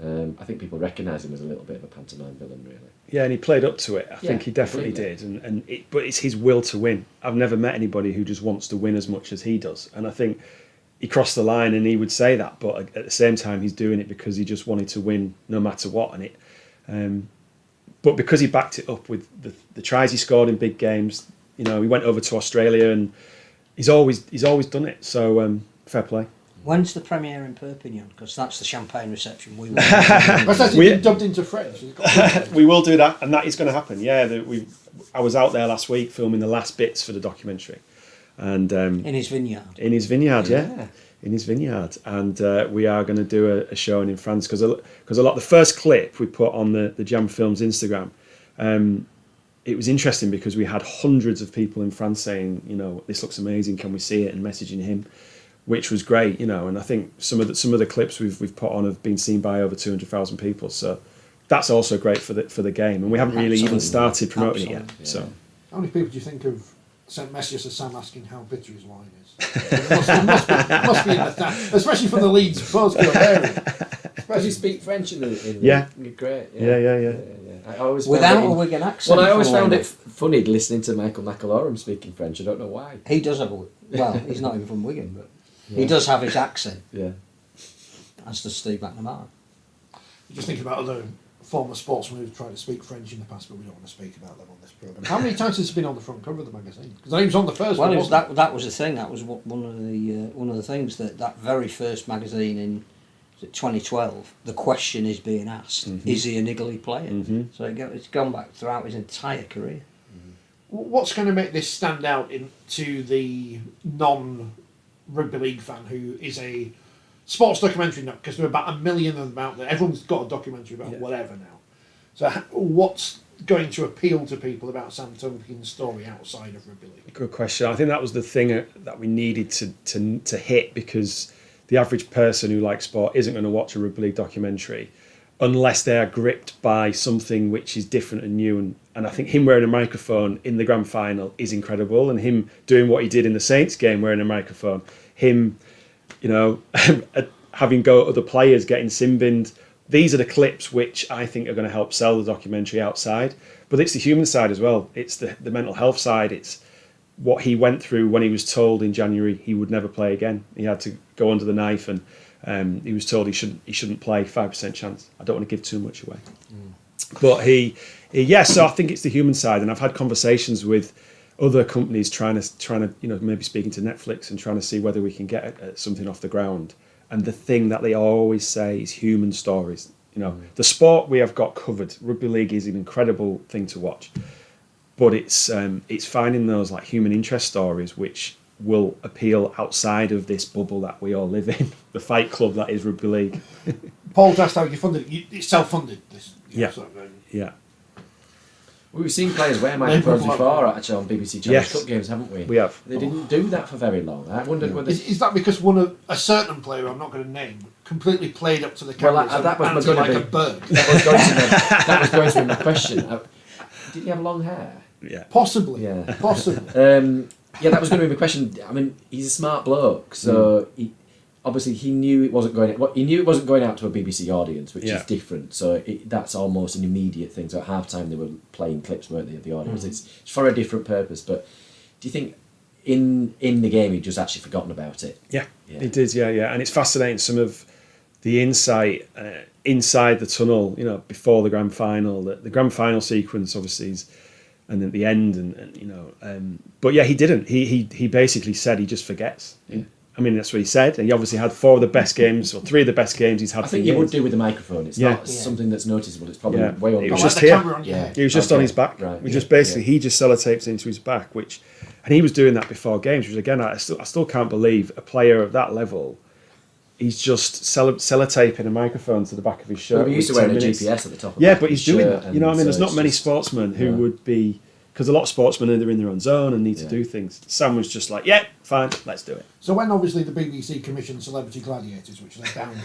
I think people recognise him as a little bit of a pantomime villain, really. Yeah, and he played up to it. I think he definitely completely. did, but it's his will to win. I've never met anybody who just wants to win as much as he does, and I think he crossed the line, and he would say that, but at the same time, he's doing it because he just wanted to win no matter what, but because he backed it up with the tries he scored in big games, you know, he went over to Australia, and he's always done it. So fair play. When's the premiere in Perpignan? Because that's the champagne reception we want. That's actually been dubbed into French. We will do that, and that is going to happen. Yeah, I was out there last week filming the last bits for the documentary, and in his vineyard. In his vineyard, yeah. In his vineyard, and we are going to do a showing in France because a lot. The first clip we put on the Jam Films Instagram, it was interesting because we had hundreds of people in France saying, you know, this looks amazing, can we see it, and messaging him, which was great, you know. And I think some of the clips we've put on have been seen by over 200,000 people, so that's also great for the game. And we haven't really even started promoting it yet. Yeah. So How many people do you think have sent messages to Sam asking how bitter his wine is? It must be in the especially from the Leeds postcode area. Does he speak French in the Yeah. Great. Yeah. I always Without a Wigan accent. Well, I always found it funny listening to Michael McAlorum speaking French. I don't know why. He does have he's not even from Wigan, but he does have his accent. Yeah. As does Steve McNamara. Just think about other former sportsmen who've tried to speak French in the past, but we don't want to speak about them on this programme. How many times has it been on the front cover of the magazine? Because he was on the first one. Well, that was the thing. That was one of the things that very first magazine in 2012. The question is being asked: is he a niggly player? So it's gone back throughout his entire career. What's going to make this stand out to the non-rugby league fan who is a sports documentary nut? Because there are about 1 million of them out there. Everyone's got a documentary about whatever now. So what's going to appeal to people about Sam Tomkins' story outside of rugby league? Good question. I think that was the thing that we needed to hit, because the average person who likes sport isn't going to watch a rugby league documentary unless they are gripped by something which is different and new. And I think him wearing a microphone in the grand final is incredible, and him doing what he did in the Saints game wearing a microphone, him, you know, having go at other players, getting sin-binned. These are the clips which I think are going to help sell the documentary outside. But it's the human side as well. It's the mental health side. It's what he went through when he was told in January he would never play again. He had to go under the knife, and He was told he shouldn't play, 5% chance. I don't want to give too much away. But so I think it's the human side, and I've had conversations with other companies trying to maybe speaking to Netflix and trying to see whether we can get something off the ground. And the thing that they always say is human stories. The sport we have got covered. Rugby league is an incredible thing to watch, but it's finding those like human interest stories which will appeal outside of this bubble that we all live in, the fight club that is rugby league. Paul's asked how you funded it. It's self-funded. Yeah. We've seen players wear microphones before, actually, on BBC Challenge Cup games, haven't we? We have. They didn't do that for very long. I wondered whether... Is that because a certain player, I'm not going to name, completely played up to the camera that was like going a bird? That was going to be my question. Did he have long hair? Yeah. Possibly. Yeah. Possibly. That was going to be my question. I mean, he's a smart bloke, so obviously he knew it wasn't going. He knew it wasn't going out to a BBC audience, which is different. So that's almost an immediate thing. So at half time they were playing clips, weren't they, of the audience? It's for a different purpose. But do you think in the game he'd just actually forgotten about it? Yeah, he did. Yeah, and it's fascinating some of the insight inside the tunnel. Before the grand final, the grand final sequence obviously is. And at the end, but yeah, he didn't. He basically said he just forgets. Yeah. I mean, that's what he said. And he obviously had 4 of the best games, or 3 of the best games he's had. I think you would do with the microphone. It's not something that's noticeable. It's probably way on. It was Like just the here. camera on your head. He was just on his back. Right. We just basically he just sellotaped into his back, and he was doing that before games. Which again, I still can't believe a player of that level. He's just sellotaping a microphone to the back of his shirt. Well, we used to wear a GPS at the top. But he's doing that. There's not many sportsmen who would be. Because a lot of sportsmen are in their own zone and need to do things. Sam was just like, fine, let's do it. So when obviously the BBC commissioned Celebrity Gladiators, which they're down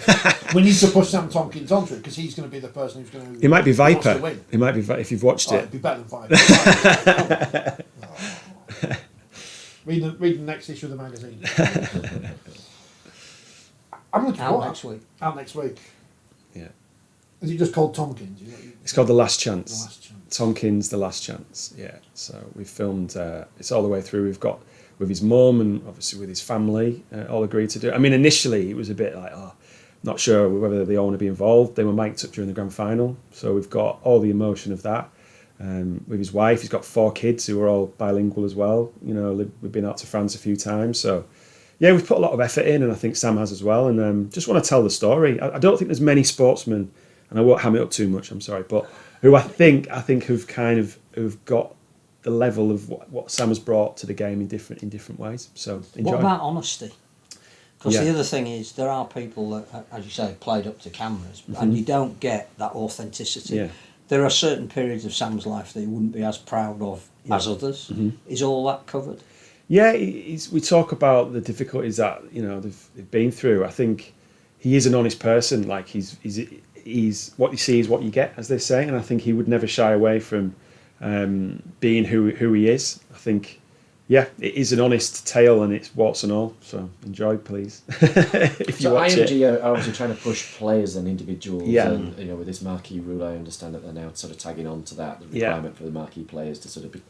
we need to push Sam Tomkins onto it because he's going to be the person who's going to... He might be Viper. To win. He might be, if you've watched it. It'd be better than Viper. Read the next issue of the magazine. I'm looking Out next week. Out next week. Yeah. Is it just called Tomkins? It's called The Last Chance. The Last Chance. Tomkins, The Last Chance. Yeah. So we've filmed. It's all the way through. We've got with his mum and obviously with his family all agreed to do it. I mean, initially it was a bit like, not sure whether they all want to be involved. They were mic'd up during the grand final, so we've got all the emotion of that. With his wife, he's got 4 kids who are all bilingual as well. We've been out to France a few times, so. Yeah, we've put a lot of effort in, and I think Sam has as well. And just want to tell the story. I don't think there's many sportsmen, and I won't ham it up too much. I'm sorry, but who I think who've got the level of what Sam has brought to the game in different ways. So enjoy. What about honesty? Because the other thing is there are people that, as you say, played up to cameras, and you don't get that authenticity. Yeah. There are certain periods of Sam's life that he wouldn't be as proud of as others. Is all that covered? Yeah, we talk about the difficulties that they've been through. I think he is an honest person. Like he's what you see is what you get, as they say, and I think he would never shy away from being who he is. I think, it is an honest tale, and it's warts and all. So enjoy, please. If you watch IMG it. are obviously trying to push players and individuals, and with this marquee rule, I understand that they're now sort of tagging on to that, the requirement for the marquee players to sort of be.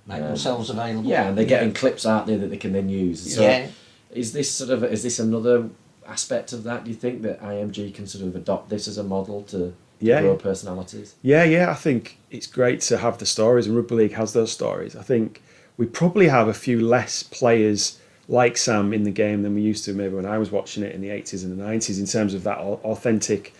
Make themselves available. Yeah, and they're getting clips out there that they can then use. So is this another aspect of that? Do you think that IMG can sort of adopt this as a model to grow personalities? Yeah, I think it's great to have the stories, and Rugby League has those stories. I think we probably have a few less players like Sam in the game than we used to maybe when I was watching it in the 80s and the 90s in terms of that authentic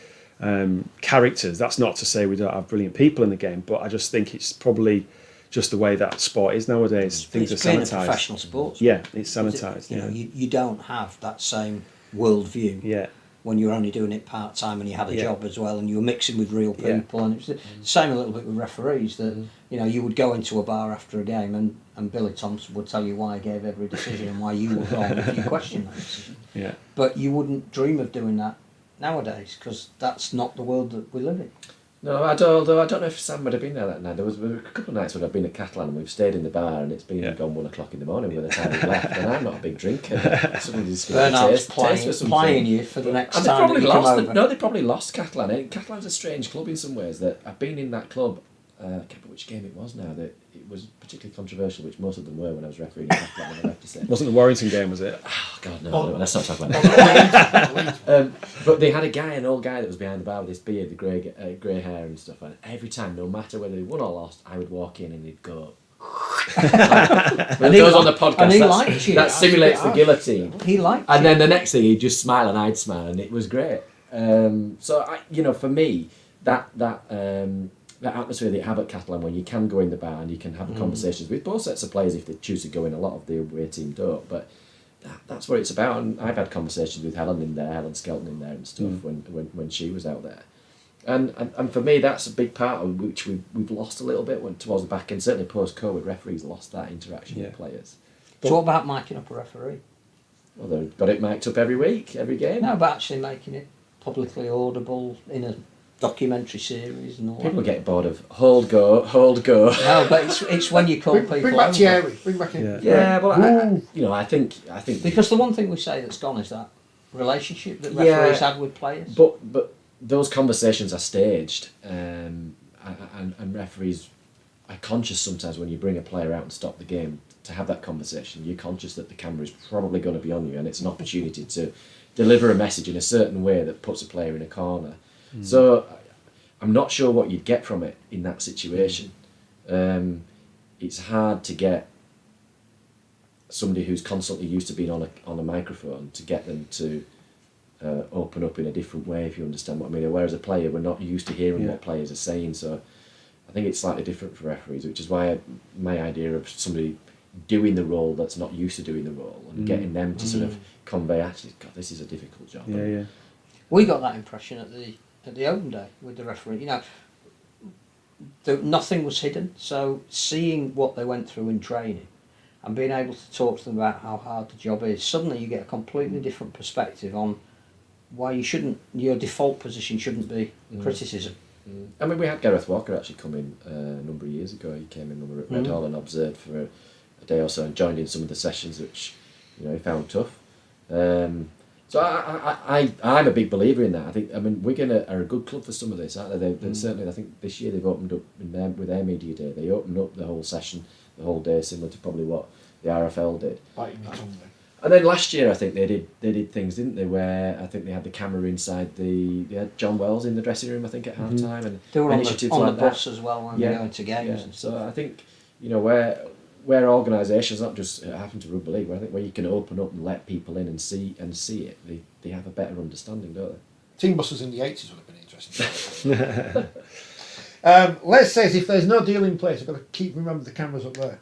characters. That's not to say we don't have brilliant people in the game, but I just think it's probably just the way that sport is nowadays. Things are sanitized. It's sanitised. a professional sport. Yeah, it's sanitised. You don't have that same worldview. Yeah. When you're only doing it part time and you had a job as well, and you were mixing with real people, and it was the same a little bit with referees. That you would go into a bar after a game, and Billy Thompson would tell you why he gave every decision and why you were wrong if you questioned that decision. Yeah. But you wouldn't dream of doing that nowadays because that's not the world that we live in. No, although I don't know if Sam would have been there that night. There was a couple of nights when I've been at Catalan and we've stayed in the bar and it's been gone 1 o'clock in the morning by the time we left, and I'm not a big drinker. Somebody's Bernard's playing you for the next time that you come over. No, they probably lost Catalan. Catalan's a strange club in some ways. That I've been in that club I can't remember which game it was now, that it was particularly controversial, which most of them were when I was refereeing in Catalan, I have to say. Wasn't the Warrington game, was it? Oh, God, no, let's not talk about that. But they had an old guy that was behind the bar with this beard, the grey hair and stuff, and every time, no matter whether they won or lost, I would walk in and he'd go... And he goes on the podcast, and he liked you. that simulates the guillotine. He liked And you. then the next thing, he'd just smile and I'd smile, and it was great. So, for me, that atmosphere that you have at Catalan, where you can go in the bar and you can have conversations with both sets of players if they choose to go in. A lot of the away team don't, but that's what it's about. And I've had conversations with Helen 𝐓𝐶𝐞 in there and stuff when she was out there. And for me, that's a big part of which we've lost a little bit towards the back end. Certainly post-COVID, referees lost that interaction with players. So what about miking up a referee? Well, they've got it mic'd up every week, every game. No, but actually making it publicly audible in a documentary series and all People that. get bored of hold go. No, but it's when you call people Bring back over. Thierry. Bring back in. Yeah, well, I think Because the one thing we say that's gone is that relationship that referees had with players. But those conversations are staged, and referees are conscious sometimes when you bring a player out and stop the game to have that conversation. You're conscious that the camera is probably going to be on you, and it's an opportunity to deliver a message in a certain way that puts a player in a corner. So I'm not sure what you'd get from it in that situation. It's hard to get somebody who's constantly used to being on a microphone to get them to open up in a different way, if you understand what I mean. Whereas a player, we're not used to hearing what players are saying, so I think it's slightly different for referees, which is why my idea of somebody doing the role that's not used to doing the role and getting them to sort of convey, actually, God, this is a difficult job. Yeah. We got that impression at the open day with the referee. Nothing was hidden. So seeing what they went through in training and being able to talk to them about how hard the job is, suddenly you get a completely different perspective on why your default position shouldn't be criticism. I mean, we had Gareth Walker actually come in a number of years ago. He came in when we were at Red Hall and observed for a day or so and joined in some of the sessions, which he found tough. So I'm a big believer in that. I mean, Wigan are a good club for some of this, aren't they? Certainly, I think this year they've opened up with their media day. They opened up the whole session, the whole day, similar to probably what the RFL did. And then last year, I think they did things, didn't they? Where I think they had the camera inside they had John Wells in the dressing room, I think, at half time, and they were on initiatives the like bus that as well when they go into games. Yeah. So I think where organisations, not just it happened to Rugby League, where you can open up and let people in and see it, they have a better understanding, don't they? Team buses in the 80s would have been interesting. Les says, if there's no deal in place, I've got to remember the cameras up there.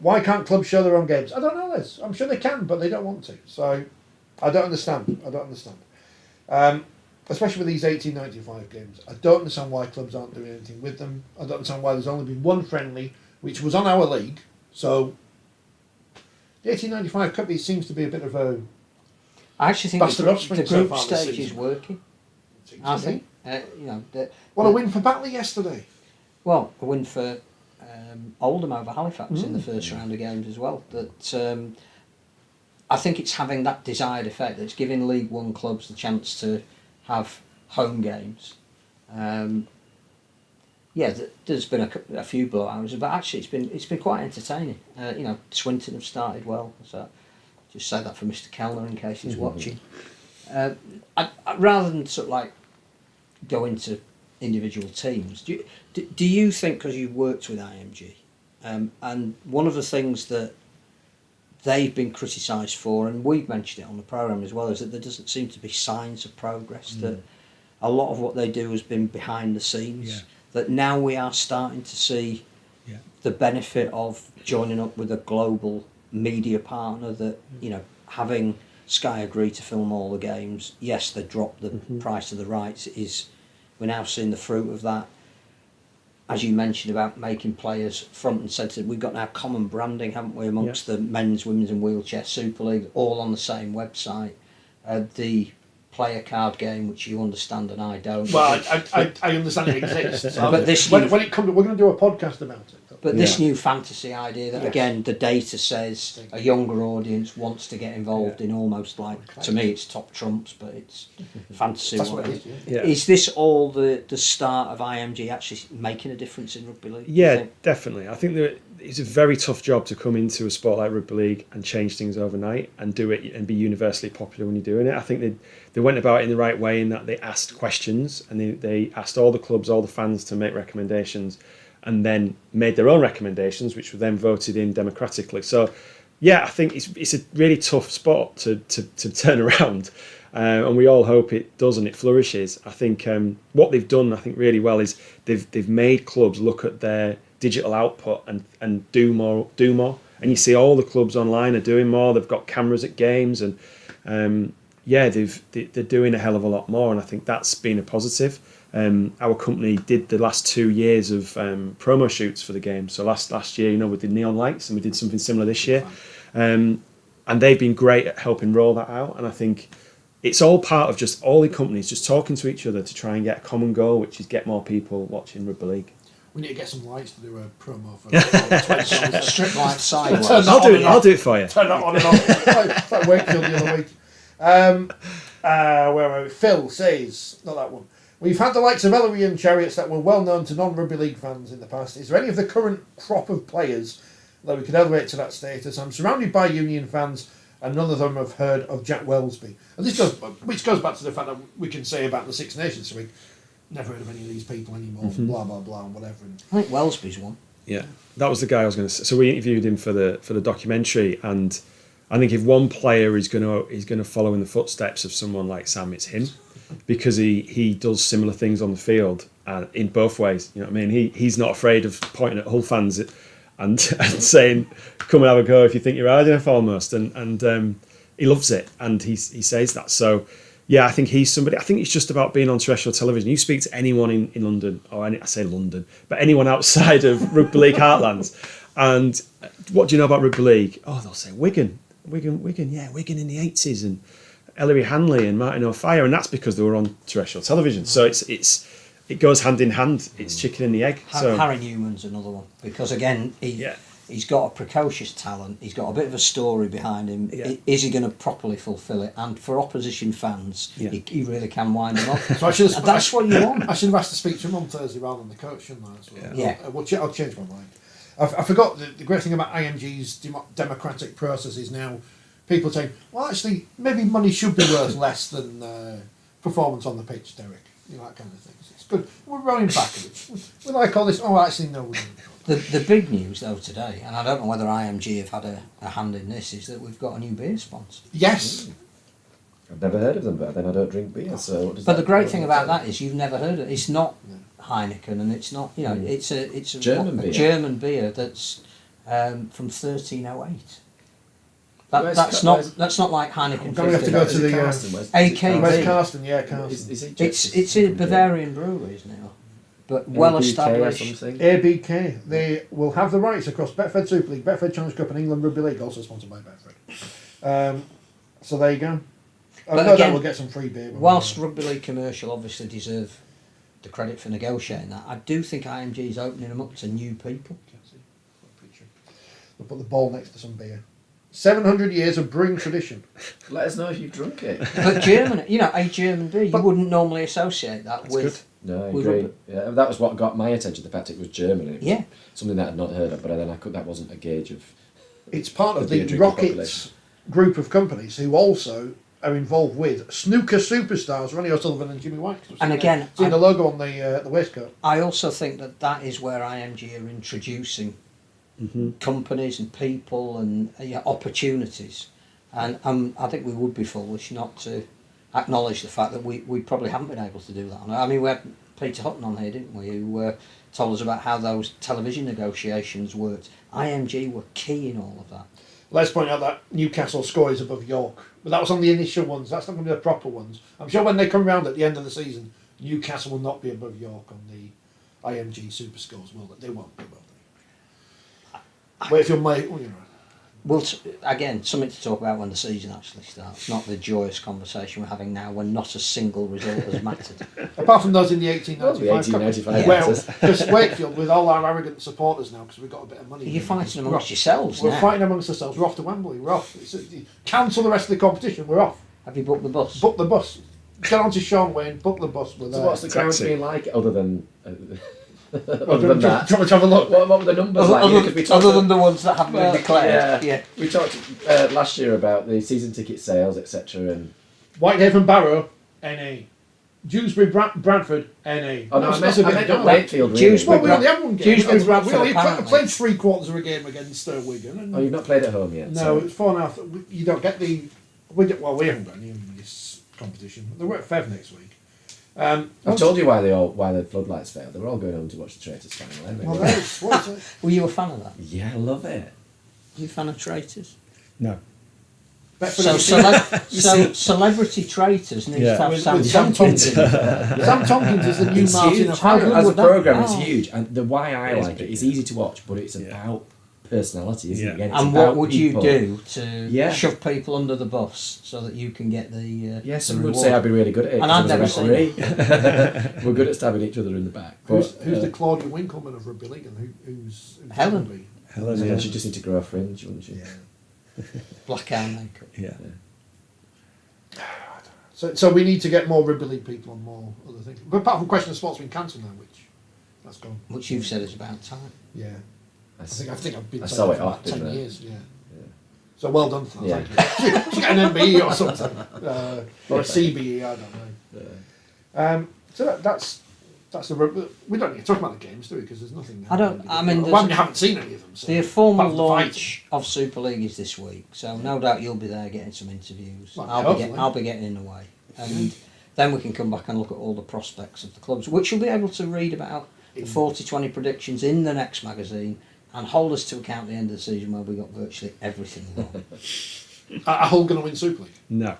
Why can't clubs show their own games? I don't know, Les. I'm sure they can, but they don't want to. So I don't understand. Especially with these 1895 games. I don't understand why clubs aren't doing anything with them. I don't understand why there's only been one friendly, which was on our league. So the 1895 Cup, it seems to be a bit of a... I actually think Bastard offspring the so group far this stage is season. working. I think. A win for Batley yesterday. Well, a win for Oldham over Halifax in the first round of games as well. That I think it's having that desired effect. It's giving League One clubs the chance to have home games. There's been a few blowouts, but actually it's been quite entertaining. Swinton have started well, so just say that for Mr. Kellner in case he's watching. Rather than sort of like go into individual teams, do you think, because you've worked with IMG, and one of the things that they've been criticised for, and we've mentioned it on the programme as well, is that there doesn't seem to be signs of progress, that a lot of what they do has been behind the scenes, that now we are starting to see the benefit of joining up with a global media partner, that having Sky agree to film all the games. Yes, they dropped the price of the rights. We're now seeing the fruit of that. As you mentioned about making players front and centre, we've got now common branding, haven't we, amongst the men's, women's and wheelchair Super League, all on the same website. The player card game, which you understand and I don't. Well, I understand it exists. But this when it comes, we're going to do a podcast about it. But this new fantasy idea that, again, the data says a younger audience wants to get involved in almost like, to me, it's top trumps, but it's fantasy. That's what it is. Yeah. Is this all the start of IMG actually making a difference in rugby league? Yeah, definitely. I think that it's a very tough job to come into a sport like rugby league and change things overnight and do it and be universally popular when you're doing it. I think they went about it in the right way in that they asked questions and they asked all the clubs, all the fans to make recommendations, and then made their own recommendations, which were then voted in democratically. So, yeah, I think it's a really tough sport to turn around, and we all hope it does and it flourishes. I think what they've done, I think, really well is they've made clubs look at their digital output and do more. And you see all the clubs online are doing more. They've got cameras at games, and they're doing a hell of a lot more. And I think that's been a positive. Our company did the last 2 years of promo shoots for the game. So last year, we did neon lights, and we did something similar this year. And they've been great at helping roll that out. And I think it's all part of just all the companies just talking to each other to try and get a common goal, which is get more people watching rugby league. We need to get some lights to do a promo for $20. Strip light sideways. I'll do it for you. Turn that on and off. It's like Wakefield the other week. Where were we? Phil says, not that one. We've had the likes of 𝐓𝐸𝐤𝐬𝐬 and Chariots that were well known to non-rugby league fans in the past. Is there any of the current crop of players that we could elevate to that status? I'm surrounded by Union fans, and none of them have heard of Jack Wellesby. And which goes back to the fact that we can say about the Six Nations Week. Never heard of any of these people anymore. Blah blah blah and whatever. I think Wellesby's one. Yeah, that was the guy I was going to say. So we interviewed him for the documentary, and I think if one player is going to follow in the footsteps of someone like Sam, it's him, because he does similar things on the field in both ways. You know what I mean? He's not afraid of pointing at Hull fans and saying, "Come and have a go if you think you're hard enough," almost, and he loves it, and he says that. So. Yeah, I think he's somebody. I think it's just about being on terrestrial television. You speak to anyone in London, I say London, but anyone outside of rugby league heartlands, and what do you know about rugby league? Oh, they'll say Wigan, yeah, Wigan in the 80s, and Ellery Hanley and Martin O'Fire, and that's because they were on terrestrial television. So it goes hand in hand. It's chicken and the egg. Harry Newman's another one, because again, he's got a precocious talent. He's got a bit of a story behind him. Yeah. Is he going to properly fulfil it? And for opposition fans, he really can wind them up. So that's what you want. I should have asked to speak to him on Thursday rather than the coach, shouldn't I? As well? Yeah. I'll change my mind. I forgot the great thing about IMG's democratic process is now people saying, well, actually, maybe money should be worth less than performance on the pitch, Derek. That kind of thing. It's good. We're running backwards. We like all this. Oh, actually, no, we don't. The big news, though, today, and I don't know whether IMG have had a hand in this, is that we've got a new beer sponsor. Yes. I've never heard of them, but then I don't drink beer. So what does but the great thing about that is you've never heard of it. It's not Heineken, and it's not it's a German beer that's from 1308. That's not like Heineken. I'm going to have to go to the AKB. Where's Carsten? Yeah, Carsten. It's a Bavarian brewery, isn't it? But well established. ABK. They will have the rights across Betfred Super League, Betfred Challenge Cup, and England Rugby League, also sponsored by Betfred. So there you go. But again, we'll get some free beer. Whilst Rugby League Commercial obviously deserve the credit for negotiating that, I do think IMG is opening them up to new people. We'll put the ball next to some beer. 700 years of brewing tradition. Let us know if you've drunk it. But German, a German beer, you wouldn't normally associate that with. Good. No, I agree. Yeah, that was what got my attention. The fact it was German. It was something that I'd not heard of, but then that wasn't a gauge of. It's part of the Rockets group of companies who also are involved with snooker superstars Ronnie O'Sullivan and Jimmy White. And again, seeing the logo on the waistcoat. I also think that is where IMG are introducing companies and people and opportunities, and I think we would be foolish not to acknowledge the fact that we probably haven't been able to do that. I mean, we had Peter Hutton on here, didn't we, who told us about how those television negotiations worked. IMG were key in all of that. Let's point out that Newcastle score is above York, but that was on the initial ones. That's not going to be the proper ones. I'm sure when they come round at the end of the season, Newcastle will not be above York on the IMG Super Scores, will they? They won't be, will they? Wait if you're again, something to talk about when the season actually starts, not the joyous conversation we're having now when not a single result has mattered. Apart from those in the 1895 1895 Well, matters. just Wakefield, with all our arrogant supporters now, because we've got a bit of money. You're fighting We're amongst off. yourselves We're now. fighting amongst ourselves. We're off to Wembley. We're off. Cancel the rest of the competition. We're off. Have you booked the bus? Book the bus. Get on to Sean Wayne. Book the bus. We're there. So what's the ground Taxi. been like other than Well, other than that? do you want to have a look? What were the numbers like? You know, 'cause we talked Other than the ones that haven't been declared. yeah. We talked last year about the season ticket sales, etc. And Whitehaven Barrow, NA. Dewsbury Bradford, NA. oh no, I meant Dewsbury. Wakefield. Really. Dewsbury- Well, we only had one game. Dewsbury We Bradford, only apparently. played 3/4 of a game against Wigan. And Oh, you've not played at home yet. no, so. it's 4.5. You don't get the. We haven't got any in this competition. They were at Fev next week. I've told you why the floodlights failed. They were all going home to watch the Traitors final anyway. Well, that's what is it? Were you a fan of that? Yeah, I love it. Were you a fan of traitors? No. Bedford So, FC. celebrity traitors need Yeah. to have With Sam Sam Tompkins. Tompkins. Sam Tompkins is the new It's Martin huge. of How Hyde. good As a would that- programme, it's oh. huge, and the why I It is like big, it, it's yeah. easy to watch, but it's Yeah. about personality, isn't Yeah. it? Again, it's And what about would people. you do to Yeah. shove people under the bus so that you can get the Yeah, the some would reward? say I'd be really good at it. And 'cause I've I never was seen a referee. We're good at stabbing each other in the back. Who's But, the Claudia Winkleman of rugby league, and who's Helen. gonna be? Helen, yeah, yeah. she just need to grow a fringe, wouldn't she? black hair makeup. Yeah. So we need to get more rugby league people and more other things. But apart from Question of Sport's been cancelled now, which that's gone. Which you've said is about time. Yeah, I I think I've been I saying saw that it for off, about 10 didn't I? years. Yeah. So well done for that. Yeah. Thank you. Should get an MBE or something, or a CBE. I don't know. So that's the rugby. We don't need to talk about the games, do we? Because there's nothing. I don't- I mean, well, there's- you haven't seen any of them. So The formal apart from the launch of Super League is this week, so no doubt you'll be there getting some interviews. Well, I'll be getting in the way, and then we can come back and look at all the prospects of the clubs, which you'll be able to read about the 40-20 predictions in the next magazine, and hold us to account at the end of the season where we got virtually everything wrong. Are Hull going to win Super League? No.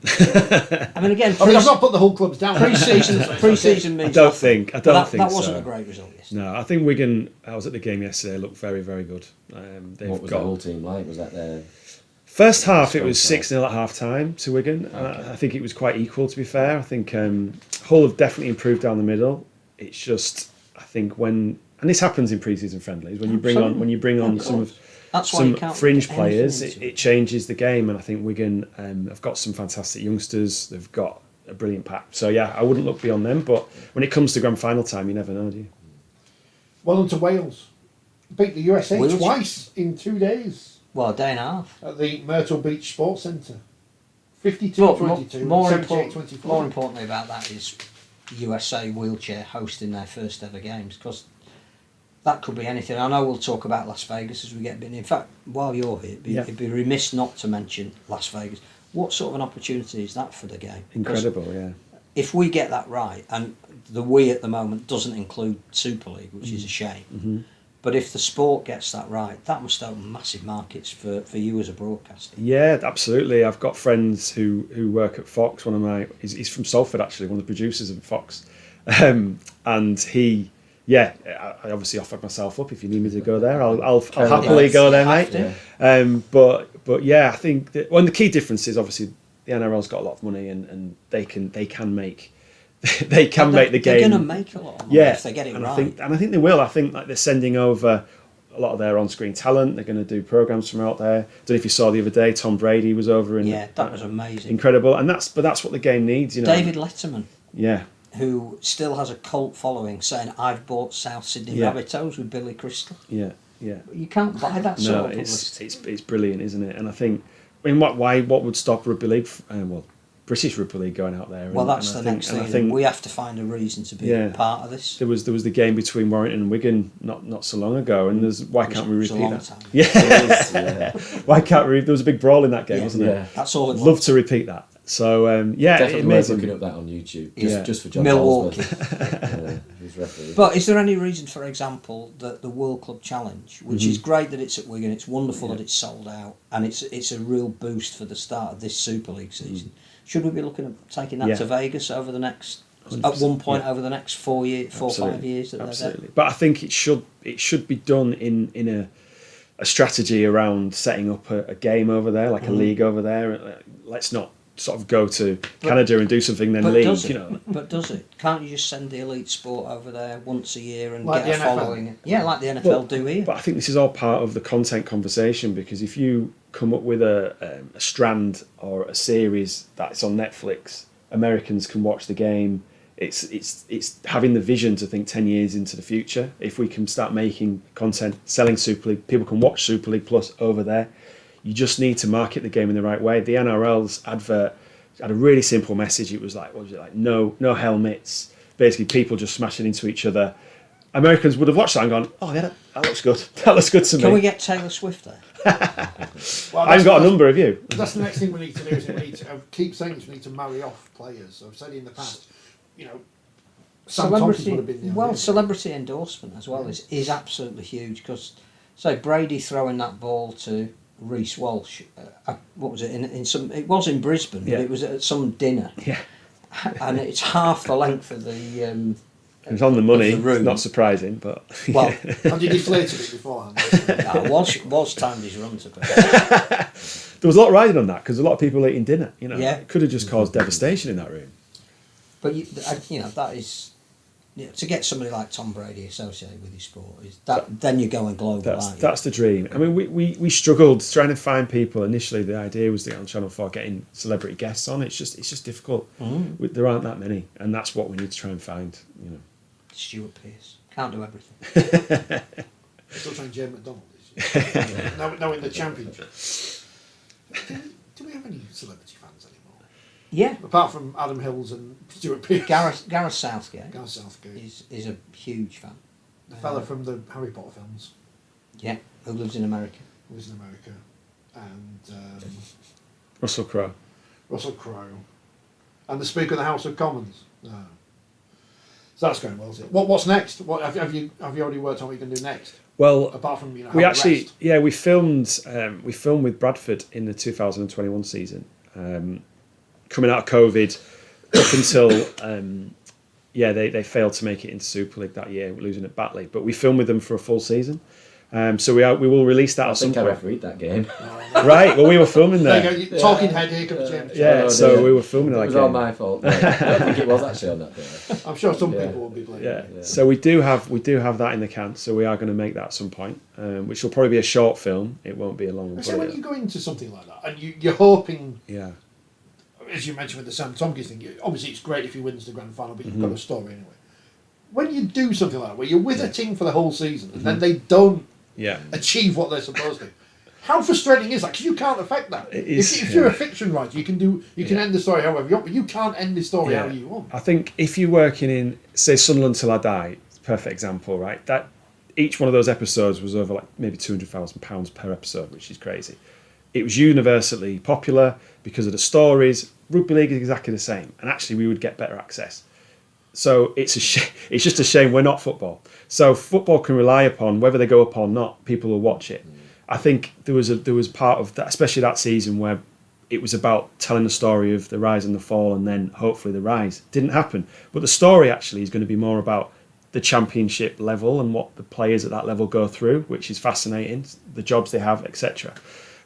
I mean, again, I mean, I've not put the Hull clubs down. pre-season means I don't nothing. think But so. that wasn't a great result yesterday. No, I think Wigan. I was at the game yesterday. Looked very, very good. They've What was got the whole team like? Was that their first half. It was Strong 6-0 at half time to Wigan. Okay. I think it was quite equal. To be fair, I think Hull have definitely improved down the middle. It's just I think and this happens in pre-season friendlies when you bring on some of That's why you some can't fringe put players, anything into it changes the game. And I think Wigan have got some fantastic youngsters. They've got a brilliant pack. So yeah, I wouldn't look beyond them. But when it comes to grand final time, you never know, do you? Well done to Wales. Beat the USA Wales? twice in 2 days Well, a day and a half. at the Myrtle Beach Sports Centre. But 52-22, more 78-24. importantly about that is USA Wheelchair hosting their first ever games, because that could be anything. I know we'll talk about Las Vegas as we get a bit. In fact, while you're here, it'd be remiss not to mention Las Vegas. What sort of an opportunity is that for the game? Incredible, yeah. If we get that right, and the we at the moment doesn't include Super League, which is a shame, Mm-hmm. but if the sport gets that right, that must open massive markets for you as a broadcaster. Yeah, absolutely. I've got friends who work at Fox. He's from Salford actually, one of the producers of Fox, and he. Yeah, I obviously offered myself up. If you need me to go there, I'll happily go there, mate. Yeah. But yeah, I think that the key difference is obviously the NRL's got a lot of money and they can make the game. They're going to make a lot of money if they get it and right. I think they will. I think like they're sending over a lot of their on-screen talent. They're going to do programs from out there. I don't know if you saw the other day, Tom Brady was over and Yeah, that was amazing. incredible. And that's what the game needs, you know. David Letterman, Yeah. who still has a cult following, saying, "I've bought South Sydney Yeah. Rabbitohs with Billy Crystal." Yeah. You can't buy that sort No, of publicity. it's brilliant, isn't it? And I think, what would stop rugby league? British rugby league going out there. Well, that's and I the think- next and I thing. think We have to find a reason to be Yeah. part of this. there was the game between Warrington and Wigan not so long ago, and why can't we It's a repeat long that? time. Yeah, why can't we? There was a big brawl in that game, Yeah. wasn't Yeah. there? That's all. I'd love to repeat that. So yeah, definitely worth amazing. looking up that on YouTube Yeah. just for John Milwaukee. Holsworth, who's referee. But is there any reason, for example, that the World Club Challenge, which Mm-hmm. is great that it's at Wigan, it's wonderful that it's sold out, and it's a real boost for the start of this Super League season. Should we be looking at taking that Mm. Yeah. to Vegas over the next, at 100%, one point yeah. over the next 4 or 5 years? That they're there? Absolutely. But I think it should be done in a a strategy around setting up a game over there, like a league over there. Let's not sort of go to Canada and do something then leave. Does it? You know. But does it? Can't you just send the elite sport over there once a year and Like get a the NFL? following? Yeah, like the NFL do here. But I think this is all part of the content conversation, because if you come up with a strand or a series that's on Netflix, Americans can watch the game. It's having the vision to think 10 years into the future. If we can start making content, selling Super League, people can watch Super League Plus over there. You just need to market the game in the right way. The NRL's advert had a really simple message. It was like, what was it like? No helmets. Basically, people just smashing into each other. Americans would have watched that and gone, oh, yeah, that looks good. That looks good to me. Can we get Taylor Swift there? Well, I've got a number of you. That's the next thing we need to do. Is we need to keep saying this, we need to marry off players. I've said in the past, you know, Sam Tomkins would have been the idea. Celebrity endorsement as well is absolutely huge, because, say, Brady throwing that ball to Reece Walsh, what was it, in some, it was in Brisbane, but it was at some dinner. Yeah. And it's half the length of the... It was on the money, the room. not surprising, but... Well, Have you deflated it beforehand? Walsh timed his run to bed. There was a lot riding on that, because a lot of people were eating dinner. You know, Yeah. It could have just caused devastation in that room. But you know, that is, you know, to get somebody like Tom Brady associated with your sport is that. Then you're going global. Aren't you? That's the dream. I mean, we struggled trying to find people. Initially, the idea was to get on Channel 4, getting celebrity guests on. It's just difficult. There aren't that many, and that's what we need to try and find. You know, Stuart Pearce can't do everything. Still trying Jay McDonald. Now in the championship. Do we have any celebrity fans anymore? Yeah, Apart from Adam Hills and Stuart Pearce. Gareth Southgate Gareth Southgate. is a huge fan. The fella from the Harry Potter films. Yeah, who lives in America. Who lives in America. And Russell Crowe. Russell Crowe. And the Speaker of the House of Commons. No. So that's going well, is it? What's next? What have you already worked on what you're going to do next? Well, Apart from, you know, we have a actually, rest? yeah, we filmed with Bradford in the 2021 season, coming out of COVID, up until they failed to make it into Super League that year, losing at Batley. But we filmed with them for a full season, so we will release that. I at some think I point. refereed that game. Right. Well, we were filming there. There you go. Talking head, here comes James. Yeah. So we were filming It that was game. all my fault. No, I don't think it was actually on that day. I'm sure some Yeah. people will be blaming. Yeah. Yeah. So we do have that in the can. So we are going to make that at some point, which will probably be a short film. It won't be a long one. So when you go into something like that, and you're hoping, Yeah. as you mentioned with the Sam Tomkins thing, obviously it's great if he wins the grand final, but you've got Mm-hmm. a story anyway. When you do something like that, where you're with a team for the whole season, and then they don't Yeah. achieve what they're supposed to, how frustrating is that? Because you can't affect that. It is, If you're a yeah. fiction writer, you can end the story however you want, but you can't end the story how you want. I think if you're working in, say, Sunderland Till I Die, it's a perfect example, right? That each one of those episodes was over like maybe £200,000 per episode, which is crazy. It was universally popular because of the stories. Rugby League is exactly the same, and actually we would get better access. So it's it's just a shame we're not football. So football can rely upon whether they go up or not, people will watch it. I think there was part of that, especially that season, where it was about telling the story of the rise and the fall, and then hopefully the rise. Didn't happen, but the story actually is going to be more about the championship level and what the players at that level go through, which is fascinating. The jobs they have, etc.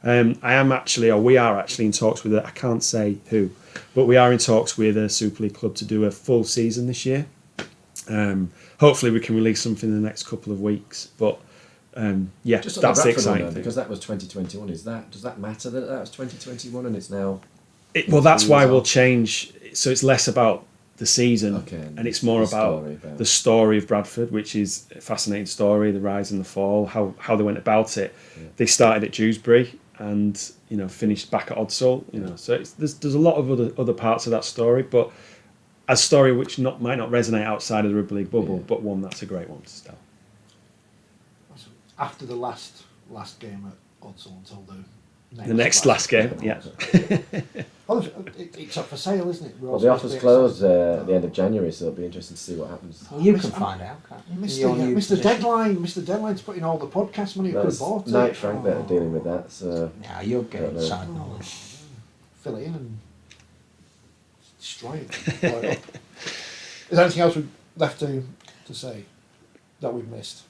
We are actually in talks with I can't say who, but we are in talks with a Super League club to do a full season this year. Hopefully we can release something in the next couple of weeks. But Just on that's the Bradford one, exciting though, thing. because that was 2021. Does that matter that was 2021 and it's now? Well, that's why years we'll on? change. So it's less about the season, Okay, and it's more the about story about- the story of Bradford, which is a fascinating story, the rise and the fall, how they went about it. Yeah. They started at Dewsbury and finished back at 𝐓𝐡𝐞. So there's a lot of other parts of that story, but a story which might not resonate outside of the Rugby League bubble, Yeah. but one that's a great one to tell. After the last game at 𝐓𝐡𝐞 until The next last game, yeah. Well, it's up for sale, isn't it? We're Well, all the supposed to offer's be closed excited. at the end of January, so it'll be interesting to see what happens. Well, you Mr. can find out, can't you? Mr. Your new Mr. position. Deadline, Mr. Deadline's putting all the podcast money. Could have That's bought it. Knight Frank that Oh. are dealing with that. So Yeah, you're getting Don't know. inside knowledge. Fill it in and destroy it. Blow it up. Is there anything else we've left to say that we've missed?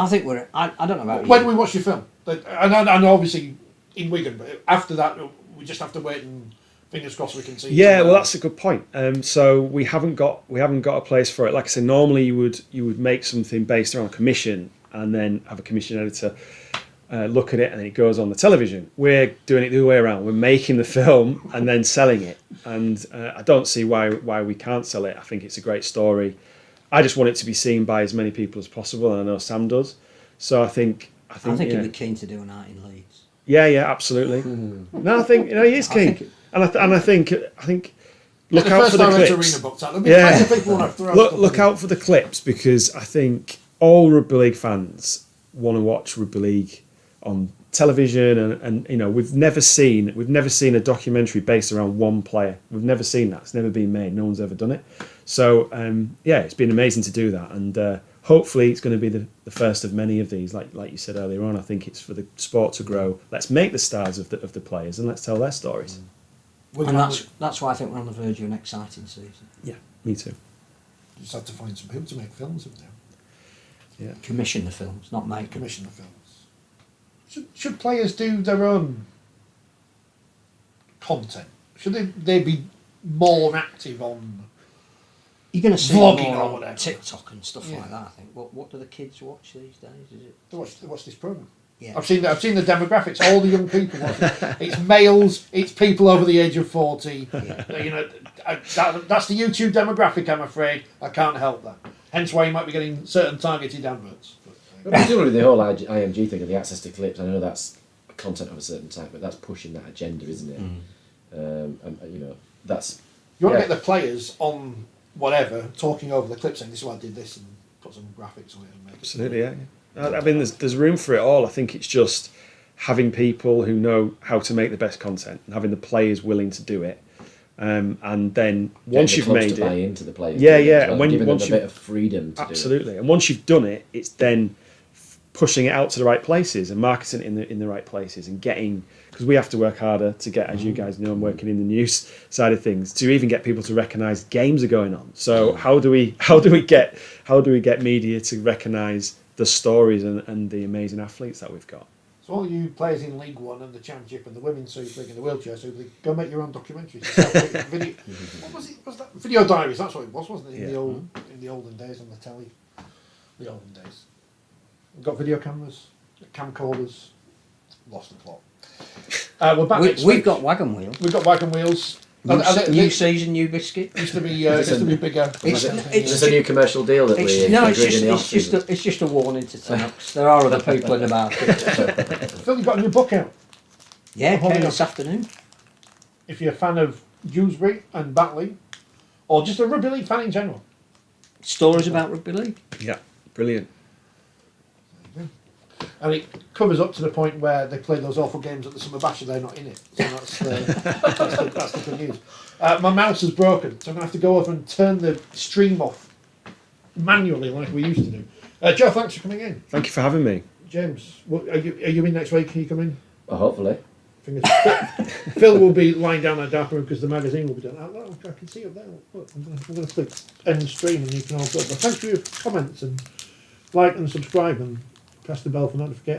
I think we're. I don't know about When you. we watch your film, and obviously in Wigan, but after that we just have to wait and fingers crossed we can see. Yeah, well, that's a good point. So we haven't got a place for it. Like I said, normally you would make something based around a commission and then have a commission editor look at it, and then it goes on the television. We're doing it the other way around. We're making the film and then selling it, and I don't see why we can't sell it. I think it's a great story. I just want it to be seen by as many people as possible, and I know Sam does. So I think he'd be keen to do a night in Leeds. Yeah, absolutely. No, I think he is keen. And I think look out for the clips. Look out for the clips, because I think all rugby league fans want to watch rugby league on television, and you know we've never seen a documentary based around one player. We've never seen that. It's never been made. No one's ever done it. So it's been amazing to do that, and hopefully it's going to be the first of many of these. Like you said earlier on, I think it's for the sport to grow. Let's make the stars of the players, and let's tell their stories. And that's why I think we're on the verge of an exciting season. Yeah, me too. You just have to find some people to make films of them. Yeah. Commission the films, not make them. Commission the films. Should players do their own content? Should they be more active on You're going to see vlogging more or on whatever? TikTok and stuff like that. I think. What do the kids watch these days? Is it? They watch this program. Yeah. I've seen the demographics. All the young people watch it. It's males. It's people over the age of 40. Yeah. You know, that's the YouTube demographic. I'm afraid I can't help that. Hence why you might be getting certain targeted adverts. But presumably the whole IMG thing and the access to clips, I know that's content of a certain type, but that's pushing that agenda, isn't it? And you know, that's... You want to get the players on whatever, talking over the clip, saying this is why I did this, and put some graphics on it and make it. Absolutely, yeah. I mean, there's room for it all. I think it's just having people who know how to make the best content and having the players willing to do it. And then once you've made to buy it, into the players, and when once them a bit of freedom to absolutely, and once you've done it, it's then pushing it out to the right places and marketing it in the right places and getting, because we have to work harder to get, as you guys know, I'm working in the news side of things, to even get people to recognise games are going on. So how do we get media to recognise the stories and the amazing athletes that we've got? So all you players in League One and the Championship and the Women's Super League and the Wheelchair Super League, go make your own documentaries. Video, what was it? Was that video diaries? That's what it was, wasn't it? In the olden days on the telly. The olden days. We've got video cameras, camcorders. Lost the plot. We're back. We've got wagon wheels. We've got wagon wheels. New season, new biscuit. Used to be bigger. Is this a new commercial deal that we agreed in the off-season? It's just a warning to Tunnock's. There are other people in the market. Phil, you've got a new book out. Yeah, came this afternoon. If you're a fan of Dewsbury and Batley, or just a rugby league fan in general. Stories about rugby league. Yeah, brilliant. And it covers up to the point where they play those awful games at the Summer Bash and they're not in it. So that's the good news. My mouse is broken, so I'm going to have to go over and turn the stream off manually like we used to do. Joe, thanks for coming in. Thank you for having me. James, are you in next week? Can you come in? Well, hopefully. Phil will be lying down in a dark room because the magazine will be done. I can see it there. Look, I'm going to click end stream and you can all go. But thanks for your comments and like and subscribe and press the bell for notification.